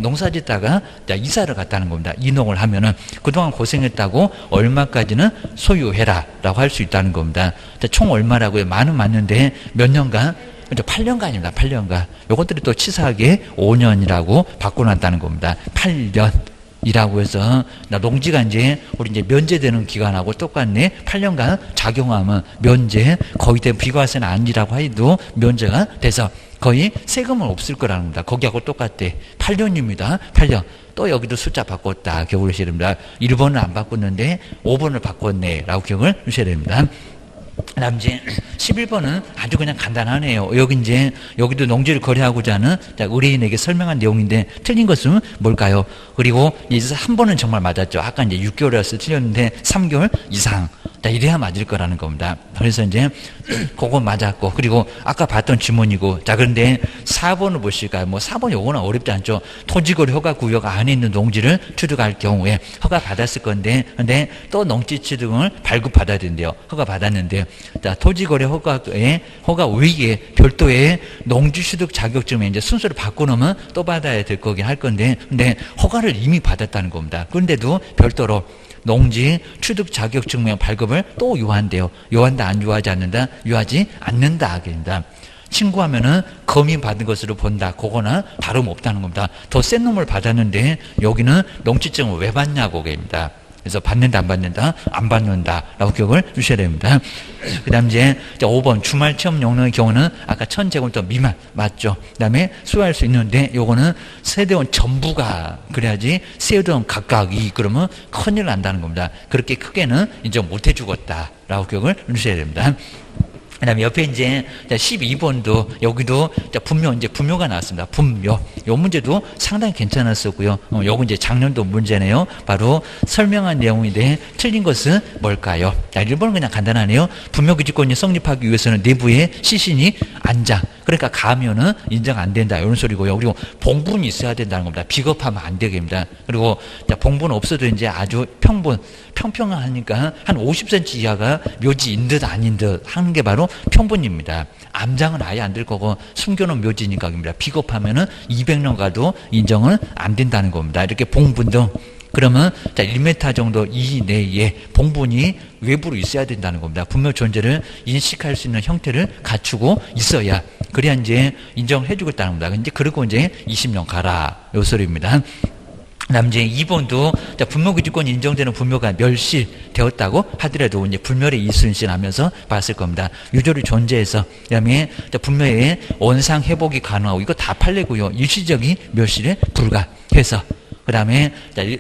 농사 짓다가 이사를 갔다는 겁니다. 이농을 하면은 그동안 고생했다고 얼마까지는 소유해라 라고 할 수 있다는 겁니다. 자, 총 얼마라고요? 많은 맞는데 몇 년간? 8년간입니다. 8년간. 요것들이 또 치사하게 5년이라고 바꿔놨다는 겁니다. 8년이라고 해서, 농지가 이제, 우리 이제 면제되는 기간하고 똑같네. 8년간 작용하면 면제, 거의 비과세는 아니라고 해도 면제가 돼서 거의 세금은 없을 거라는 겁니다. 거기하고 똑같대. 8년입니다. 8년. 또 여기도 숫자 바꿨다. 기억을 하셔야 됩니다. 1번을 안 바꿨는데 5번을 바꿨네. 라고 기억을 하셔야 됩니다. 그 다음 이제 11번은 아주 그냥 간단하네요. 여기도 농지를 거래하고자 하는 의뢰인에게 설명한 내용인데 틀린 것은 뭘까요? 그리고 이제 3번은 정말 맞았죠. 아까 이제 6개월이라서 틀렸는데 3개월 이상. 이래야 맞을 거라는 겁니다. 그래서 이제 그건 맞았고, 그리고 아까 봤던 주문이고, 자, 그런데 4번을 보실까요? 4번 요거는 어렵지 않죠. 토지거래 허가 구역 안에 있는 농지를 취득할 경우에 허가 받았을 건데, 근데 또 농지 취득을 발급받아야 된대요. 허가 받았는데, 자, 토지거래 허가 외에 별도의 농지 취득 자격증에 이제 순서를 바꿔놓으면 또 받아야 될 거긴 할 건데, 근데 허가를 이미 받았다는 겁니다. 그런데도 별도로 농지 취득 자격증명 발급을 또 요한대요. 요한다, 안 요하지 않는다? 요하지 않는다 하겠습니다. 친구하면은 검인 받은 것으로 본다. 그거나 다름없다는 겁니다. 더 센 놈을 받았는데 여기는 농지증을 왜 받냐고 얘기합니다. 그래서 받는다, 안 받는다? 안 받는다. 라고 기억을 주셔야 됩니다. 그 다음 이제 5번 주말 체험 용도의 경우는 아까 1000제곱미터 미만 맞죠? 그 다음에 수여할 수 있는데 요거는 세대원 전부가 그래야지 세대원 각각이 그러면 큰일 난다는 겁니다. 그렇게 크게는 인정 못 해주겠다. 라고 기억을 주셔야 됩니다. 그 다음에 옆에 이제 12번도 여기도 분묘가 나왔습니다. 분묘. 요 문제도 상당히 괜찮았었고요. 요거 이제 작년도 문제네요. 바로 설명한 내용인데 틀린 것은 뭘까요? 자, 1번은 그냥 간단하네요. 분묘기지권이 성립하기 위해서는 내부에 시신이 안장. 그러니까 가면은 인정 안 된다. 이런 소리고요. 그리고 봉분이 있어야 된다는 겁니다. 비겁하면 안 되겠습니다. 그리고 봉분 없어도 이제 아주 평평하니까 한 50cm 이하가 묘지인 듯 아닌 듯 하는 게 바로 평분입니다. 암장은 아예 안 될 거고 숨겨놓은 묘지니까 입니다. 비겁하면은 200년 가도 인정은 안 된다는 겁니다. 이렇게 봉분 등 그러면 1m 정도 이내에 봉분이 외부로 있어야 된다는 겁니다. 분묘 존재를 인식할 수 있는 형태를 갖추고 있어야 그래야 이제 인정을 해주겠다는 겁니다. 이제 그리고 이제 20년 가라 요 소리입니다. 그다음 이제 2번도 분묘기지권이 인정되는 분묘가 멸실되었다고 하더라도 이제 불멸의 이순신하면서 봤을 겁니다. 유조리 존재해서 그다음에 분묘의 원상 회복이 가능하고 이거 다 판례고요. 일시적인 멸실에 불과해서 그 다음에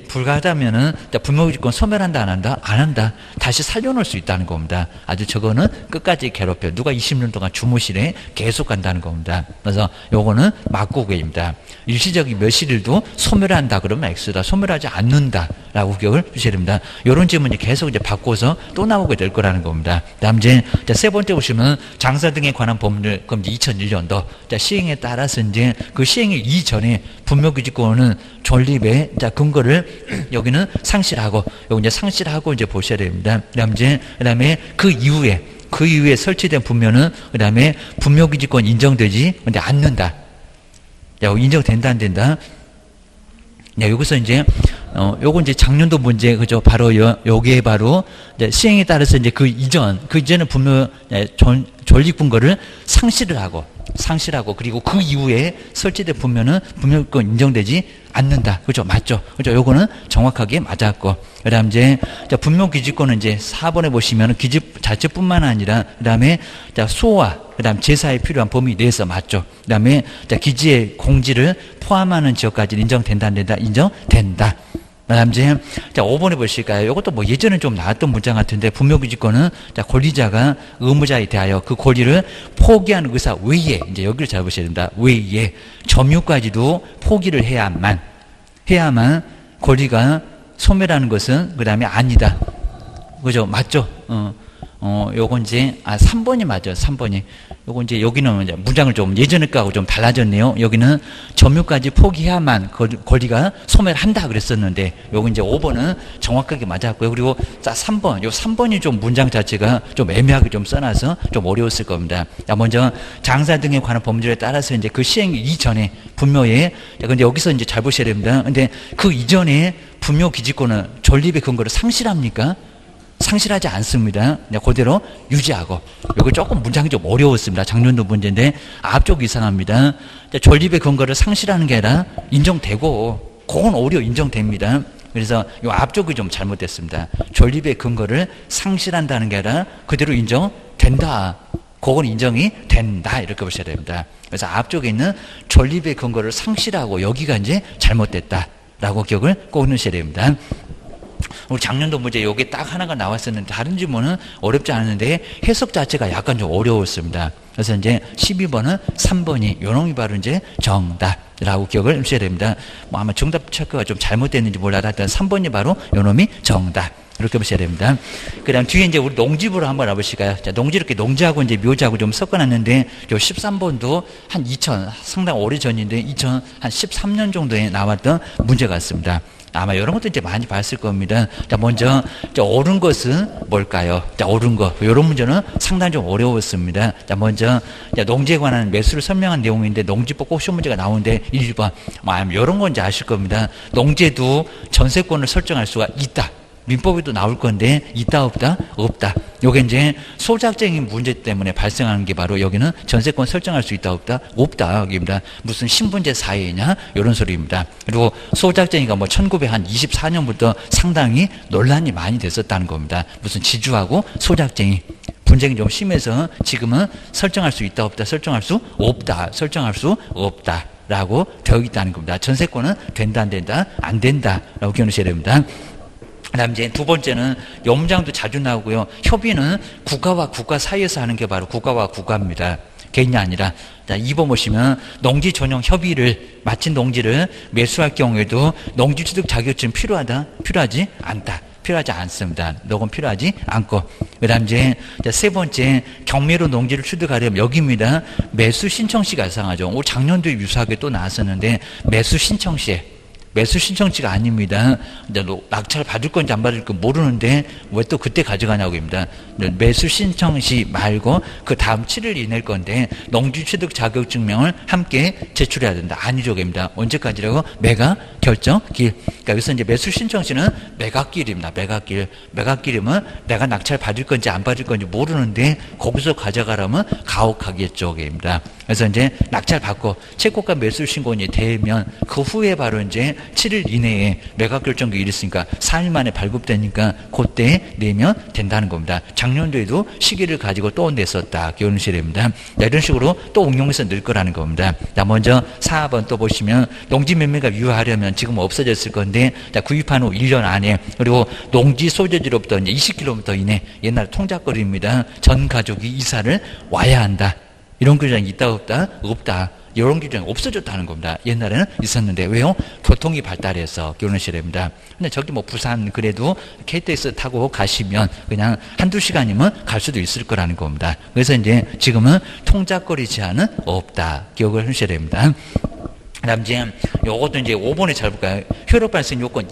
불가하다면은 분묘기지권 소멸한다 안 한다? 안 한다. 다시 살려놓을 수 있다는 겁니다. 아주 저거는 끝까지 괴롭혀. 누가 20년 동안 주무실에 계속 간다는 겁니다. 그래서 요거는 막고개입니다. 일시적인 멸실일도 소멸한다 그러면 X다. 소멸하지 않는다. 라고 기억을 주셔야 됩니다. 요런 질문이 계속 이제 바꿔서 또 나오게 될 거라는 겁니다. 그 다음 이제 세 번째 보시면 장사 등에 관한 법률, 그럼 이제 2001년도 시행에 따라서 이제 그 시행일 이전에 분묘기지권은 존립의 근거를 여기는 상실하고 여기 이제 상실하고 이제 보셔야 됩니다. 그다음에 그 이후에 설치된 분묘는 그다음에 분묘기지권 인정되지 근데 않는다. 인정된다 안 된다. 여기서 이제 요거 이제 작년도 문제 그죠? 바로 여기에 바로 이제 시행에 따라서 이제 그 이전은 분묘 존립 근거를 상실하고 그리고 그 이후에 설치된 분묘는 분묘권 인정되지 않는다. 그죠? 맞죠? 그죠? 요거는 정확하게 맞았고. 그 다음 이제 분묘기지권은 이제 4번에 보시면 기지 자체뿐만 아니라 그 다음에 수호와 그 다음 제사에 필요한 범위 내에서 맞죠? 그 다음에 기지의 공지를 포함하는 지역까지 인정된다 안 된다? 인정된다. 그 다음 이제 5번에 보실까요? 이것도 뭐 예전에 좀 나왔던 문장 같은데 분묘기지권은 권리자가 의무자에 대하여 그 권리를 포기하는 의사 외에 이제 여기를 잘 보셔야 됩니다. 외에 점유까지도 포기를 해야만 권리가 소멸하는 것은 그 다음에 아니다. 그죠? 맞죠? 요건 이제 3번이 맞아요. 3번이. 요건 이제 여기는 이제 문장을 좀 예전에 거하고 좀 달라졌네요. 여기는 점유까지 포기해야만 권리가 소멸한다 그랬었는데 요건 이제 5번은 정확하게 맞았고요. 그리고 3번. 요 3번이 좀 문장 자체가 좀 애매하게 좀 써놔서 좀 어려웠을 겁니다. 먼저 장사 등에 관한 법률에 따라서 이제 그 시행 이전에 분묘에 근데 여기서 이제 잘 보셔야 됩니다. 근데 그 이전에 분묘 기지권은 존립의 근거를 상실합니까? 상실하지 않습니다. 그냥 그대로 유지하고. 이거 조금 문장이 좀 어려웠습니다. 작년도 문제인데 앞쪽 이상합니다. 존립의 근거를 상실하는 게 아니라 인정되고 그건 오히려 인정됩니다. 그래서 이 앞쪽이 좀 잘못됐습니다. 존립의 근거를 상실한다는 게 아니라 그대로 인정된다. 그건 인정이 된다 이렇게 보셔야 됩니다. 그래서 앞쪽에 있는 존립의 근거를 상실하고 여기가 이제 잘못됐다라고 기억을 꼭 넣으셔야 됩니다. 우리 작년도 문제 요게 딱 하나가 나왔었는데 다른 질문은 어렵지 않은데 해석 자체가 약간 좀 어려웠습니다. 그래서 이제 12번은 3번이 요놈이 바로 이제 정답이라고 기억을 하셔야 됩니다. 뭐 아마 정답 체크가 좀 잘못됐는지 몰라도 하여튼 3번이 바로 요놈이 정답. 이렇게 보셔야 됩니다. 그 다음 뒤에 이제 우리 농지부로 한번 와보실까요? 자, 농지 이렇게 농지하고 이제 묘지하고 좀 섞어놨는데, 요 13번도 한 상당히 오래 전인데, 2013년 정도에 나왔던 문제 같습니다. 아마 이런 것도 이제 많이 봤을 겁니다. 자, 먼저, 옳은 것은 뭘까요? 자, 옳은 것. 이런 문제는 상당히 좀 어려웠습니다. 자, 먼저, 농지에 관한 매수를 설명한 내용인데, 농지법 꼭 시험 문제가 나오는데, 1번. 이런 건 이제 아실 겁니다. 농지에도 전세권을 설정할 수가 있다. 민법에도 나올 건데 있다 없다? 없다. 요게 이제 소작적인 문제 때문에 발생하는 게 바로 여기는 전세권 설정할 수 있다 없다? 없다. 여기입니다. 무슨 신분제 사회냐? 이런 소리입니다. 그리고 소작쟁이가 뭐 1924년부터 상당히 논란이 많이 됐었다는 겁니다. 무슨 지주하고 소작쟁이. 분쟁이 좀 심해서 지금은 설정할 수 있다 없다? 설정할 수 없다. 설정할 수 없다. 라고 되어 있다는 겁니다. 전세권은 된다 안 된다? 안 된다. 라고 기억하셔야 됩니다. 그 다음 이제 두 번째는 염장도 자주 나오고요. 협의는 국가와 국가 사이에서 하는 게 바로 국가와 국가입니다. 개인이 아니라. 자, 2번 보시면 농지 전용 협의를 마친 농지를 매수할 경우에도 농지 취득 자격증 필요하다? 필요하지 않다. 필요하지 않습니다. 녹음 필요하지 않고. 그 다음 이제 세 번째 경매로 농지를 취득하려면 여기입니다. 매수 신청시가 이상하죠. 올 작년도에 유사하게 또 나왔었는데 매수 신청시에 매수 신청지가 아닙니다. 낙찰 받을 건지 안 받을 건지 모르는데 왜 또 그때 가져가냐고입니다. 매수 신청시 말고 그 다음 7일 이낼 건데 농지 취득 자격증명을 함께 제출해야 된다. 아니죠입니다. 언제까지라고? 매각 결정길. 그러니까 여기서 이제 매수 신청시는 매각길입니다. 매각길. 매각길이면 내가 낙찰 받을 건지 안 받을 건지 모르는데 거기서 가져가라면 가혹하겠죠입니다. 그래서 이제 낙찰 받고 채권가 매수 신고인이 되면 그 후에 바로 이제 7일 이내에 매각 결정기 있으니까 4일 만에 발급되니까 그때 내면 된다는 겁니다. 작년도에도 시기를 가지고 또 냈었다. 기억하셔야 됩니다. 이런 식으로 또 응용해서 늘 거라는 겁니다. 자, 먼저 4번 또 보시면 농지 매매가 유효하려면 지금 없어졌을 건데 자, 구입한 후 1년 안에 그리고 농지 소재지로부터 이제 20km 이내 옛날 통작거리입니다. 전 가족이 이사를 와야 한다. 이런 규정이 있다 없다? 없다. 이런 규정이 없어졌다는 겁니다. 옛날에는 있었는데 왜요? 교통이 발달해서 기억하셔야 됩니다. 근데 저기 뭐 부산 그래도 KTX 타고 가시면 그냥 한두 시간이면 갈 수도 있을 거라는 겁니다. 그래서 이제 지금은 통작거리 제한은 없다. 기억을 하셔야 됩니다. 그 다음 이제 요것도 이제 5번에 잘 볼까요? 효력 발생 요건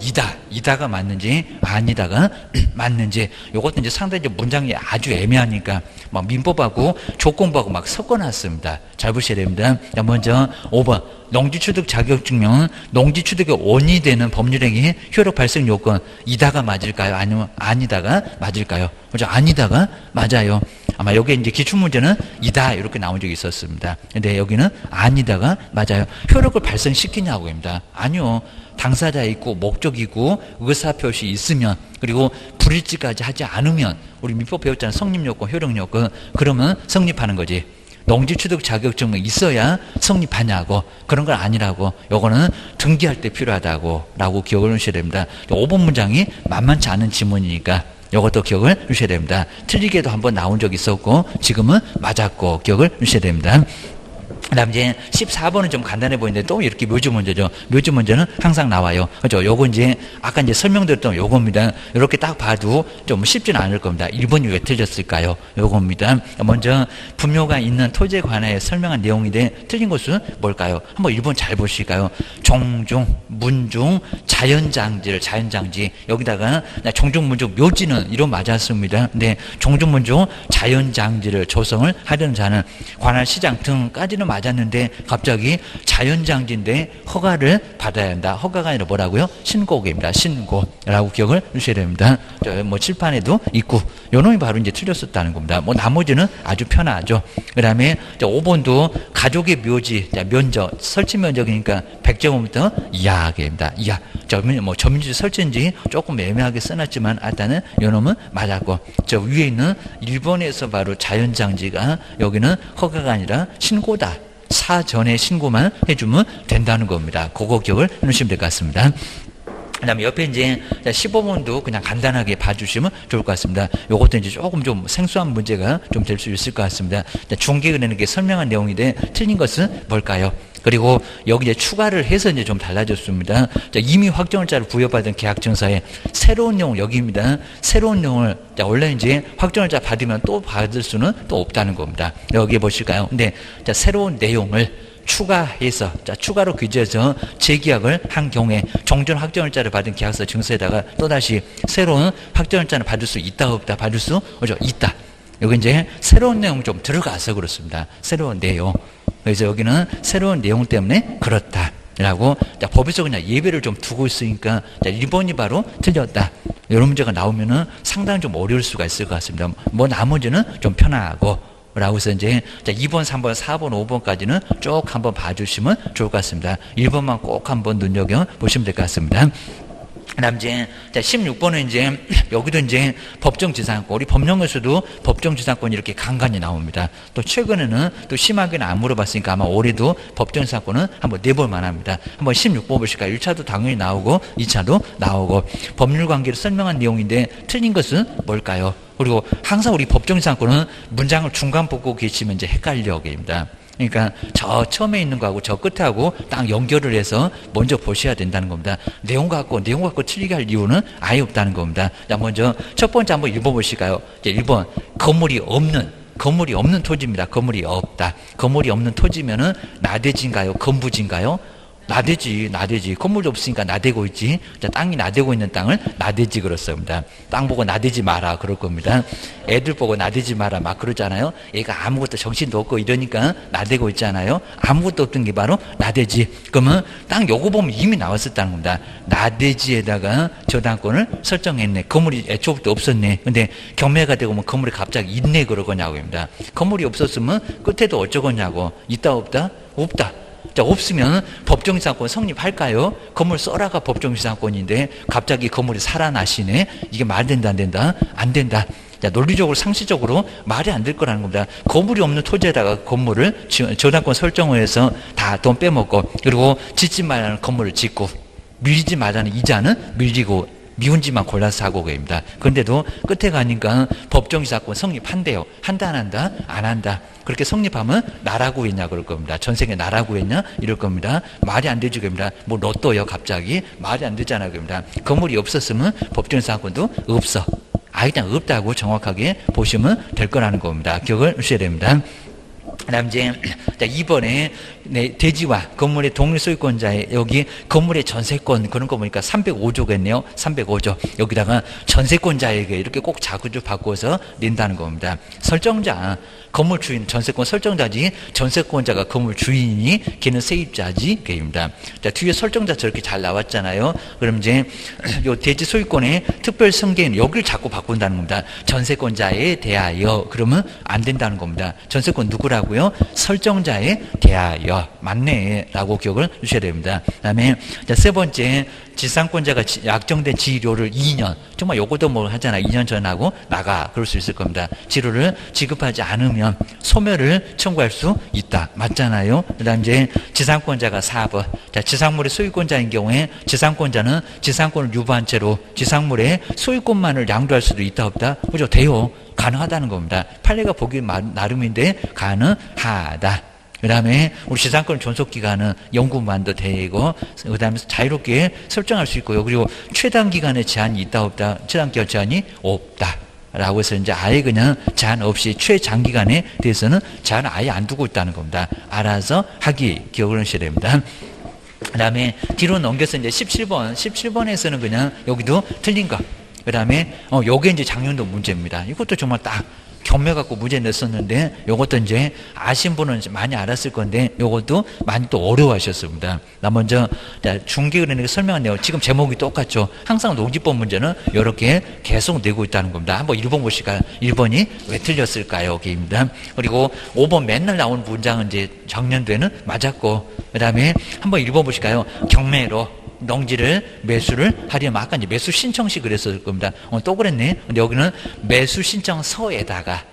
이다가 맞는지 아니다가 맞는지 요것도 이제 상당히 이제 문장이 아주 애매하니까 막 민법하고 조건부하고 막 섞어놨습니다. 잘 보셔야 됩니다. 자, 먼저 5번 농지취득 자격증명은 농지취득의 원인이 되는 법률행위의 효력 발생 요건 이다가 맞을까요? 아니면 아니다가 맞을까요? 그죠? 아니다가 맞아요. 아마 여기 이제 기출문제는 이다 이렇게 나온 적이 있었습니다. 근데 여기는 아니다가 맞아요. 효력을 발생시키냐고입니다. 아니요. 당사자 있고 목적이고 의사표시 있으면 그리고 불일치까지 하지 않으면 우리 민법 배웠잖아요. 성립요건, 효력요건. 그러면 성립하는 거지. 농지취득 자격증이 있어야 성립하냐고 그런 건 아니라고 요거는 등기할 때 필요하다고 라고 기억을 하셔야 됩니다. 5번 문장이 만만치 않은 지문이니까 이것도 기억을 주셔야 됩니다. 틀리게도 한번 나온 적이 있었고 지금은 맞았고 기억을 주셔야 됩니다. 그 다음 이제 14번은 좀 간단해 보이는데 또 이렇게 묘지 문제죠. 묘지 문제는 항상 나와요. 그죠? 요거 이제 아까 이제 설명드렸던 요겁니다. 이렇게 딱 봐도 좀 쉽지는 않을 겁니다. 1번이 왜 틀렸을까요? 요겁니다. 먼저 분묘가 있는 토지에 관해 설명한 내용인데 틀린 것은 뭘까요? 한번 1번 잘 보실까요? 종중, 문중, 자연장지 여기다가 종중, 문중, 묘지는 이런 맞았습니다. 근데 종중, 문중, 자연장지를 조성을 하려는 자는 관할 시장 등까지는 맞았 맞았는데 갑자기 자연장지인데 허가를 받아야 한다. 허가가 아니라 뭐라고요? 신고입니다. 신고라고 기억을 주셔야 됩니다. 뭐 칠판에도 있고 요놈이 바로 이제 틀렸었다는 겁니다. 뭐 나머지는 아주 편하죠. 그 다음에 5번도 가족의 묘지, 면적, 설치 면적이니까 100제곱미터 이하입니다. 이하. 뭐 전민주 설치인지 조금 애매하게 써놨지만 일단은 요놈은 맞았고, 저 위에 있는 1번에서 바로 자연장지가 여기는 허가가 아니라 신고다. 사전에 신고만 해주면 된다는 겁니다. 그거 기억을 해놓으시면 될 것 같습니다. 그 다음에 옆에 이제 15번도 그냥 간단하게 봐주시면 좋을 것 같습니다. 요것도 이제 조금 좀 생소한 문제가 좀 될 수 있을 것 같습니다. 중개은행에게 설명한 내용인데 틀린 것은 뭘까요? 그리고 여기 이제 추가를 해서 이제 좀 달라졌습니다. 이미 확정일자를 부여받은 계약증서에 새로운 내용 여기입니다. 새로운 내용을 원래 이제 확정일자 받으면 또 받을 수는 또 없다는 겁니다. 여기 보실까요? 근데 새로운 내용을 추가해서 추가로 규제해서 재계약을 한 경우에 종전 확정일자를 받은 계약서 증서에다가 또다시 새로운 확정일자를 받을 수 있다 없다? 받을 수 있다. 여기 이제 새로운 내용 좀 들어가서 그렇습니다. 새로운 내용. 그래서 여기는 새로운 내용 때문에 그렇다라고 법에서 그냥 예배를 좀 두고 있으니까 1번이 바로 틀렸다. 이런 문제가 나오면은 상당히 좀 어려울 수가 있을 것 같습니다. 뭐 나머지는 좀 편하고 라고 해서 이제 2번, 3번, 4번, 5번까지는 쭉 한번 봐주시면 좋을 것 같습니다. 1번만 꼭 한번 눈여겨보시면 될 것 같습니다. 그 다음 이제 16번은 이제 여기도 이제 법정지상권, 우리 법령에서도 법정지상권이 이렇게 간간히 나옵니다. 또 최근에는 또 심하게는 안 물어봤으니까 아마 올해도 법정지상권은 한번 내볼만 합니다. 한번 16번 보실까요? 1차도 당연히 나오고 2차도 나오고 법률관계를 설명한 내용인데 틀린 것은 뭘까요? 그리고 항상 우리 법정지상권은 문장을 중간 보고 계시면 이제 헷갈려입니다. 그러니까 저 처음에 있는 거하고 저 끝하고 딱 연결을 해서 먼저 보셔야 된다는 겁니다. 내용 갖고 틀리게 할 이유는 아예 없다는 겁니다. 자, 먼저 첫 번째 한번 1번 보실까요? 1번 건물이 없는 토지입니다. 건물이 없다. 건물이 없는 토지면은 나대지인가요? 건부지인가요? 나대지. 건물도 없으니까 나대고 있지. 자, 땅이 나대고 있는 땅을 나대지 그렇습니다. 땅 보고 나대지 마라 그럴 겁니다. 애들 보고 나대지 마라 막 그러잖아요. 얘가 아무것도 정신도 없고 이러니까 나대고 있잖아요. 아무것도 없던 게 바로 나대지. 그러면 땅 요거 보면 이미 나왔었다는 겁니다. 나대지에다가 저당권을 설정했네. 건물이 애초부터 없었네. 근데 경매가 되고 뭐 건물이 갑자기 있네 그러거냐고 합니다. 건물이 없었으면 끝에도 어쩌겠냐고. 있다 없다? 없다. 자, 없으면 법정지상권 성립할까요? 건물 써라가 법정지상권인데 갑자기 건물이 살아나시네. 이게 말 된다 안 된다? 안 된다. 자, 논리적으로 상식적으로 말이 안 될 거라는 겁니다. 건물이 없는 토지에다가 건물을 저당권 설정을 해서 다 돈 빼먹고 그리고 짓지 말라는 건물을 짓고 밀지 말라는 이자는 밀리고 미운 집만 골라서 하고 계십니다. 그런데도 끝에 가니까 법정지상권 성립한대요. 한다 안 한다? 안 한다. 그렇게 성립하면 나라고 했냐 그럴 겁니다. 전생에 나라고 했냐 이럴 겁니다. 말이 안 되죠 겁니다. 뭐 로또요 갑자기 말이 안 되잖아요 겁니다. 건물이 없었으면 법정지상권도 없어. 아예 그냥 없다고 정확하게 보시면 될 거라는 겁니다. 기억을 하셔야 됩니다. 그 다음 이제 2번에 대지와 건물의 독립소유권자의 여기 건물의 전세권 그런 거 보니까 305조겠네요. 305조. 여기다가 전세권자에게 이렇게 꼭 자구조 바꿔서 낸다는 겁니다. 설정자, 건물 주인, 전세권 설정자지 전세권자가 건물 주인이니 걔는 세입자지 걔입니다. 자, 뒤에 설정자 저렇게 잘 나왔잖아요. 그럼 이제 요 대지 소유권의 특별 승계인 여기를 자꾸 바꾼다는 겁니다. 전세권자에 대하여 그러면 안 된다는 겁니다. 전세권 누구라고요? 설정자에 대하여. 맞네 라고 기억을 주셔야 됩니다. 그 다음에 세 번째 지상권자가 약정된 지료를 2년 정말 요것도 뭐 하잖아 2년 전하고 나가 그럴 수 있을 겁니다. 지료를 지급하지 않으면 소멸을 청구할 수 있다. 맞잖아요. 그 다음 이제 지상권자가 4번 자, 지상물의 소유권자인 경우에 지상권자는 지상권을 유보한 채로 지상물의 소유권만을 양도할 수도 있다 없다? 그죠? 돼요. 가능하다는 겁니다. 판례가 보기 나름인데 가능하다. 그 다음에 우리 지상권 존속기간은 연구만도 되고 그 다음에 자유롭게 설정할 수 있고요. 그리고 최단기간에 제한이 있다 없다? 최단기간 제한이 없다. 라고 해서 이제 아예 그냥 제한 없이 최장기간에 대해서는 제한을 아예 안 두고 있다는 겁니다. 알아서 하기 기억을 하셔야 됩니다. 그 다음에 뒤로 넘겨서 이제 17번에서는 그냥 여기도 틀린 거. 그 다음에 요게 이제 작년도 문제입니다. 이것도 정말 딱 경매 갖고 문제 냈었는데 요것도 이제 아신 분은 이제 많이 알았을 건데 요것도 많이 또 어려워하셨습니다. 나 먼저 중개은행에 설명한 내용 지금 제목이 똑같죠. 항상 농지법 문제는 이렇게 계속 내고 있다는 겁니다. 한번 1번 보실까요? 1번이 왜 틀렸을까요? 여기입니다. 그리고 5번 맨날 나오는 문장은 이제 작년도에는 맞았고 그 다음에 한번 1번 보실까요? 경매로 농지를 매수를 하려면 아까 이제 매수 신청시 그랬을 겁니다. 또 그랬네. 근데 여기는 매수 신청서에다가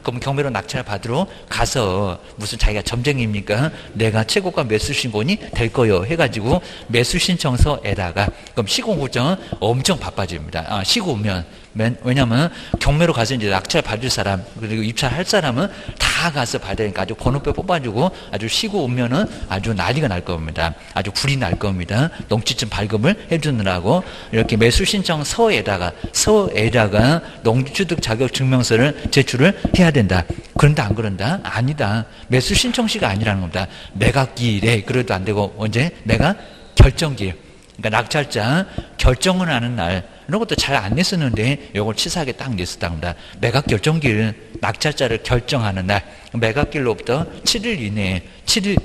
그럼 경매로 낙찰 받으러 가서 무슨 자기가 점쟁이입니까? 내가 최고가 매수 신고니 될 거요 해가지고 매수 신청서에다가 그럼 시공구청은 엄청 바빠집니다. 시고면 왜냐면 경매로 가서 이제 낙찰 받을 사람 그리고 입찰할 사람은 다 가서 받아야 되니까 아주 번호표 뽑아주고 아주 시고 오면은 아주 난리가 날 겁니다. 아주 불이 날 겁니다. 농지증 발급을 해주느라고 이렇게 매수 신청 서에다가 농지취득 자격 증명서를 제출을 해야 된다. 그런다 안 그런다? 아니다. 매수 신청시가 아니라는 겁니다. 매각기일에 그래도 안 되고 언제? 매각 결정기일. 그러니까 낙찰자 결정을 하는 날 이런 것도 잘 안 냈었는데 이걸 치사하게 딱 냈었답니다. 매각결정기일 낙찰자를 결정하는 날 매각기일로부터 7일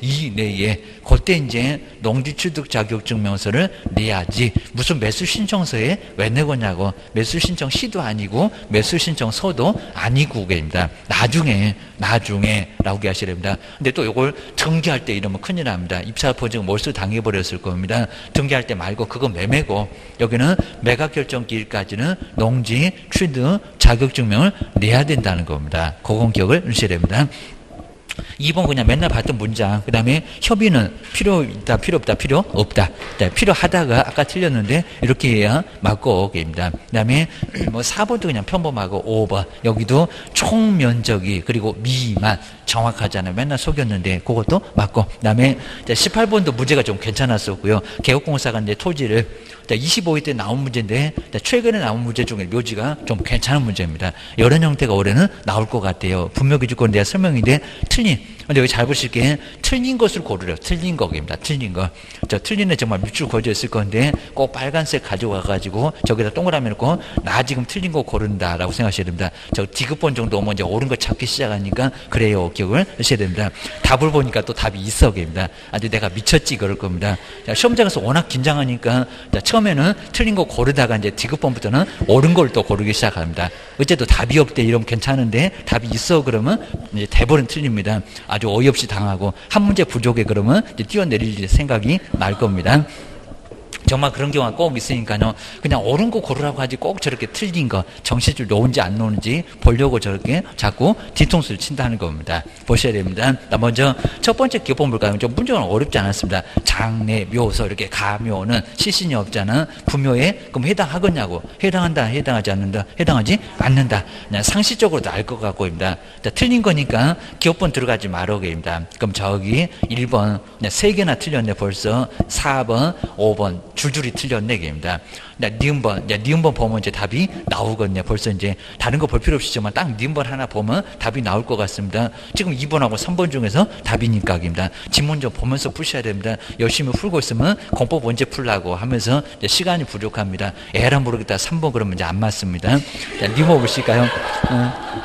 이내에 그때 이제 농지취득 자격증명서를 내야지 무슨 매수신청서에 왜 내고냐고 매수신청시도 아니고 매수신청서도 아니고 그입니다. 나중에 라고 하셔야 됩니다. 근데 또 이걸 등기할 때 이러면 큰일 납니다. 입찰보증 몰수 당해버렸을 겁니다. 등기할 때 말고 그건 매매고 여기는 매각결정기일까지는 농지취득 자격증명을 내야 된다는 겁니다. 그건 기억을 하셔야 됩니다. 2번 그냥 맨날 봤던 문장. 그 다음에 협의는 필요 있다, 필요 없다, 필요 없다. 필요하다가 아까 틀렸는데 이렇게 해야 맞고 오게입니다. 그 다음에 뭐 4번도 그냥 평범하고 5번 여기도 총면적이 그리고 미만 정확하잖아요. 맨날 속였는데 그것도 맞고. 그 다음에 18번도 문제가 좀 괜찮았었고요. 개업공사가 이제 토지를 25회 때 나온 문제인데 최근에 나온 문제 중에 묘지가 좀 괜찮은 문제입니다. 이런 형태가 올해는 나올 것 같아요. 분묘기준권 내가 설명인데 틀린. 근데 여기 잘 보실게 틀린 것을 고르려. 틀린 거입니다. 틀린 거. 틀린 애 정말 밑줄 그어져 있을 건데 꼭 빨간색 가져와가지고 저기다 동그라미 놓고 나 지금 틀린 거 고른다라고 생각하셔야 됩니다. 저 디귿번 정도 오면 이제 옳은 거 찾기 시작하니까 그래요. 기억을 하셔야 됩니다. 답을 보니까 또 답이 있어 게입니다. 아주 내가 미쳤지 그럴 겁니다. 시험장에서 워낙 긴장하니까 처음에는 틀린 거 고르다가 이제 디귿번부터는 옳은 걸 또 고르기 시작합니다. 어째도 답이 없대 이러면 괜찮은데 답이 있어 그러면 이제 대부분 틀립니다. 아주 어이없이 당하고 한 문제 부족해 그러면 이제 뛰어내릴 생각이 날 겁니다. 정말 그런 경우가 꼭 있으니까요. 그냥 옳은 거 고르라고 하지 꼭 저렇게 틀린 거 정신줄 놓은지 안 놓은지 보려고 저렇게 자꾸 뒤통수를 친다는 겁니다. 보셔야 됩니다. 먼저 첫 번째 기본 볼까요? 좀 문제는 어렵지 않았습니다. 장래, 묘서 이렇게 가묘는 시신이 없잖아. 부묘에 그럼 해당하겠냐고. 해당한다, 해당하지 않는다, 해당하지 않는다. 그냥 상식적으로도 알 것 같고입니다. 틀린 거니까 기업번 들어가지 말어게입니다. 그럼 저기 1번 3개나 틀렸네 벌써. 4번, 5번 줄줄이 틀렸네 게입니다. 니은번 보면 이제 답이 나오거든요. 벌써 이제 다른 거 볼 필요 없이지만 딱 니은번 하나 보면 답이 나올 것 같습니다. 지금 2번하고 3번 중에서 답이니까 입니다. 지문 좀 보면서 푸셔야 됩니다. 열심히 풀고 있으면 공법 언제 풀라고 하면서 이제 시간이 부족합니다. 에라 모르겠다 3번 그러면 이제 안 맞습니다. 니은번 보실까요?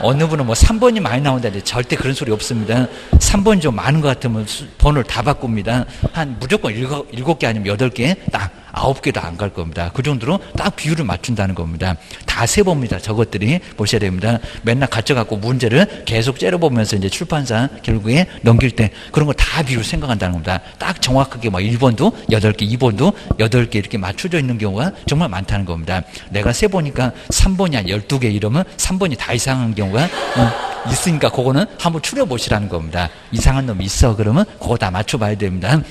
어느 분은 뭐 3번이 많이 나온다는데 절대 그런 소리 없습니다. 3번이 좀 많은 것 같으면 번호를 다 바꿉니다. 한 무조건 7개 아니면 8개 딱 9개도 안 갈 겁니다. 그 정도로 딱 비율을 맞춘다는 겁니다. 다 세봅니다. 저것들이 보셔야 됩니다. 맨날 가져갖고 문제를 계속 째려보면서 이제 출판사 결국에 넘길 때 그런 거 다 비율 생각한다는 겁니다. 딱 정확하게 막 1번도 8개, 2번도 8개 이렇게 맞춰져 있는 경우가 정말 많다는 겁니다. 내가 세보니까 3번이 한 12개 이러면 3번이 다 이상한 경우가 있으니까 그거는 한번 추려보시라는 겁니다. 이상한 놈 있어 그러면 그거 다 맞춰봐야 됩니다.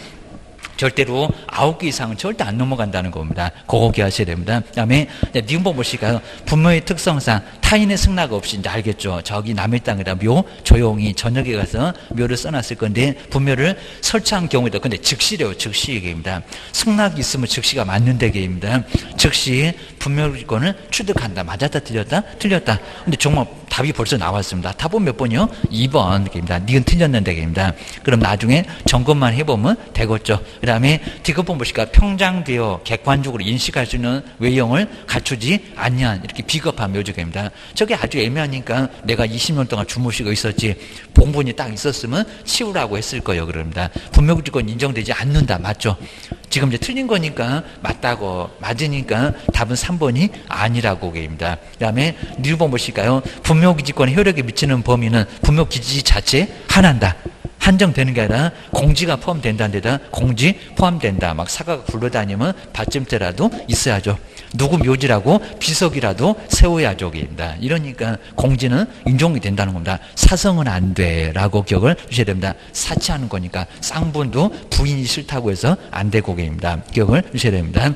절대로 9개 이상은 절대 안 넘어간다는 겁니다. 그거 기억하셔야 됩니다. 그 다음에 니은번 보실까요? 분묘의 특성상 타인의 승낙 없이 이제 알겠죠. 저기 남의 땅에다 묘 조용히 저녁에 가서 묘를 써놨을 건데 분묘를 설치한 경우에도 근데 즉시래요. 즉시 얘기입니다. 승낙이 있으면 즉시가 맞는 대개입니다. 즉시 분묘권을 취득한다. 맞았다 틀렸다? 틀렸다. 근데 정말 답이 벌써 나왔습니다. 답은 몇 번이요? 2번 입니다. 니은 틀렸는 대개입니다. 그럼 나중에 점검만 해보면 되겠죠. 그 다음에 디귿번 보실까? 평장되어 객관적으로 인식할 수 있는 외형을 갖추지 않냐 이렇게 비겁한 묘지입니다. 저게 아주 애매하니까 내가 20년 동안 주무시고 있었지 봉분이 딱 있었으면 치우라고 했을 거예요. 그럽니다. 분묘기지권 인정되지 않는다. 맞죠? 지금 이제 틀린 거니까 맞다고 맞으니까 답은 3번이 아니라고 얘기입니다. 그 다음에 리뷰번 보실까요? 분묘기지권의 효력에 미치는 범위는 분묘기지 자체 하나다. 한정되는 게 아니라 공지가 포함된다는 데다 공지 포함된다. 막 사과가 굴러다니면 받침대라도 있어야죠. 누구 묘지라고 비석이라도 세워야죠. 입니다. 이러니까 공지는 인정이 된다는 겁니다. 사성은 안 돼라고 기억을 주셔야 됩니다. 사치하는 거니까 쌍분도 부인이 싫다고 해서 안 되고 입니다. 기억을 주셔야 됩니다.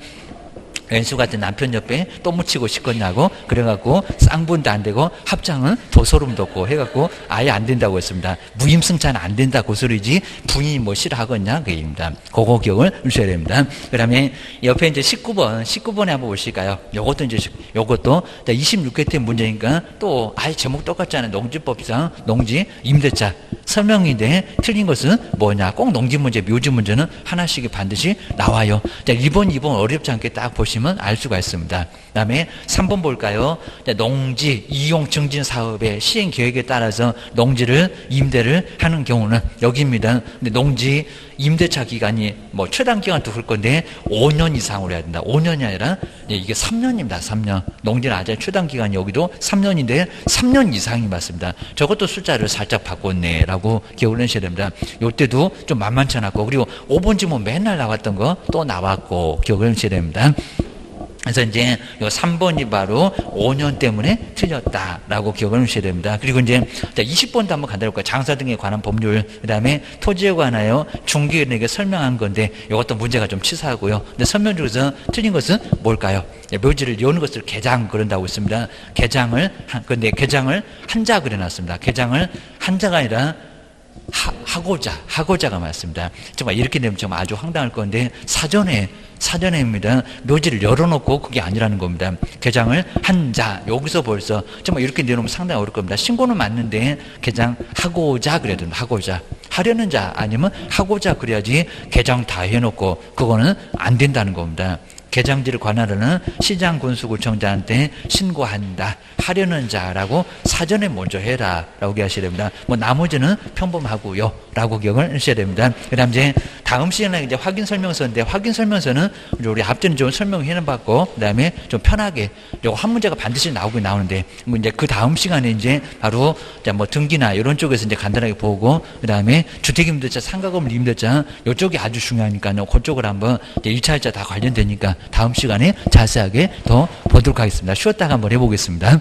왼수 같은 남편 옆에 또 묻히고 싶겠냐고 그래갖고 쌍분도 안 되고 합장은 더 소름 돋고 해갖고 아예 안 된다고 했습니다. 무임승차는 안 된다 그 소리지 부인이 뭐 싫어하겠냐 그 얘기입니다. 그거 기억을 주셔야 됩니다. 그 다음에 옆에 이제 19번에 한번 보실까요? 요것도 이제 요것도 26회 때 문제니까 또 아예 제목 똑같잖아요. 농지법상 농지 임대차 설명인데 틀린 것은 뭐냐? 꼭 농지 문제, 묘지 문제는 하나씩이 반드시 나와요. 자, 1번, 2번 어렵지 않게 딱 보시면 알 수가 있습니다. 그 다음에 3번 볼까요? 자, 농지 이용 증진 사업의 시행 계획에 따라서 농지를 임대를 하는 경우는 여기입니다. 근데 농지 임대차 기간이 뭐 최단 기간도 그럴 건데 5년 이상으로 해야 된다. 5년이 아니라 이게 3년입니다. 3년. 농지는 아직 최단 기간이 여기도 3년인데 3년 이상이 맞습니다. 저것도 숫자를 살짝 바꿨네라고 기억을 하셔야 됩니다. 요때도 좀 만만치 않았고 그리고 5번지 뭐 맨날 나왔던 거 또 나왔고 기억을 하셔야 됩니다. 그래서 이제 요 3번이 바로 5년 때문에 틀렸다라고 기억을 하셔야 됩니다. 그리고 이제 20번도 한번 간단히 볼까요? 장사 등에 관한 법률, 그 다음에 토지에 관하여 중개인에게 설명한 건데 이것도 문제가 좀 치사하고요. 근데 설명 중에서 틀린 것은 뭘까요? 묘지를 여는 것을 개장 그런다고 했습니다. 근데 개장을 한자 그려놨습니다. 개장을 한자가 아니라 하고자가 맞습니다. 정말 이렇게 되면 정말 아주 황당할 건데 사전에입니다. 묘지를 열어놓고 그게 아니라는 겁니다. 개장을 한자 여기서 벌써 정말 이렇게 내놓으면 상당히 어려울 겁니다. 신고는 맞는데 개장하고자 그래야 됩니다. 하고자 하려는 자 아니면 하고자 그래야지 개장 다 해놓고 그거는 안 된다는 겁니다. 개장지를 관할하는 시장군수구청장한테 신고한다. 하려는 자라고 사전에 먼저 해라. 라고 얘기하셔야 됩니다. 뭐 나머지는 평범하고요. 라고 기억을 하셔야 됩니다. 그 다음 이제 다음 시간에 이제 확인 설명서인데 확인 설명서는 우리 앞전에 좀 설명해 받고 그 다음에 좀 편하게 요거 한 문제가 반드시 나오긴 나오는데 뭐 이제 그 다음 시간에 이제 바로 뭐 등기나 이런 쪽에서 이제 간단하게 보고 그 다음에 주택임대차, 상가건물 임대차 요쪽이 아주 중요하니까요. 그쪽을 한번 이제 1차, 2차 다 관련되니까 다음 시간에 자세하게 더 보도록 하겠습니다. 쉬었다가 한번 해보겠습니다.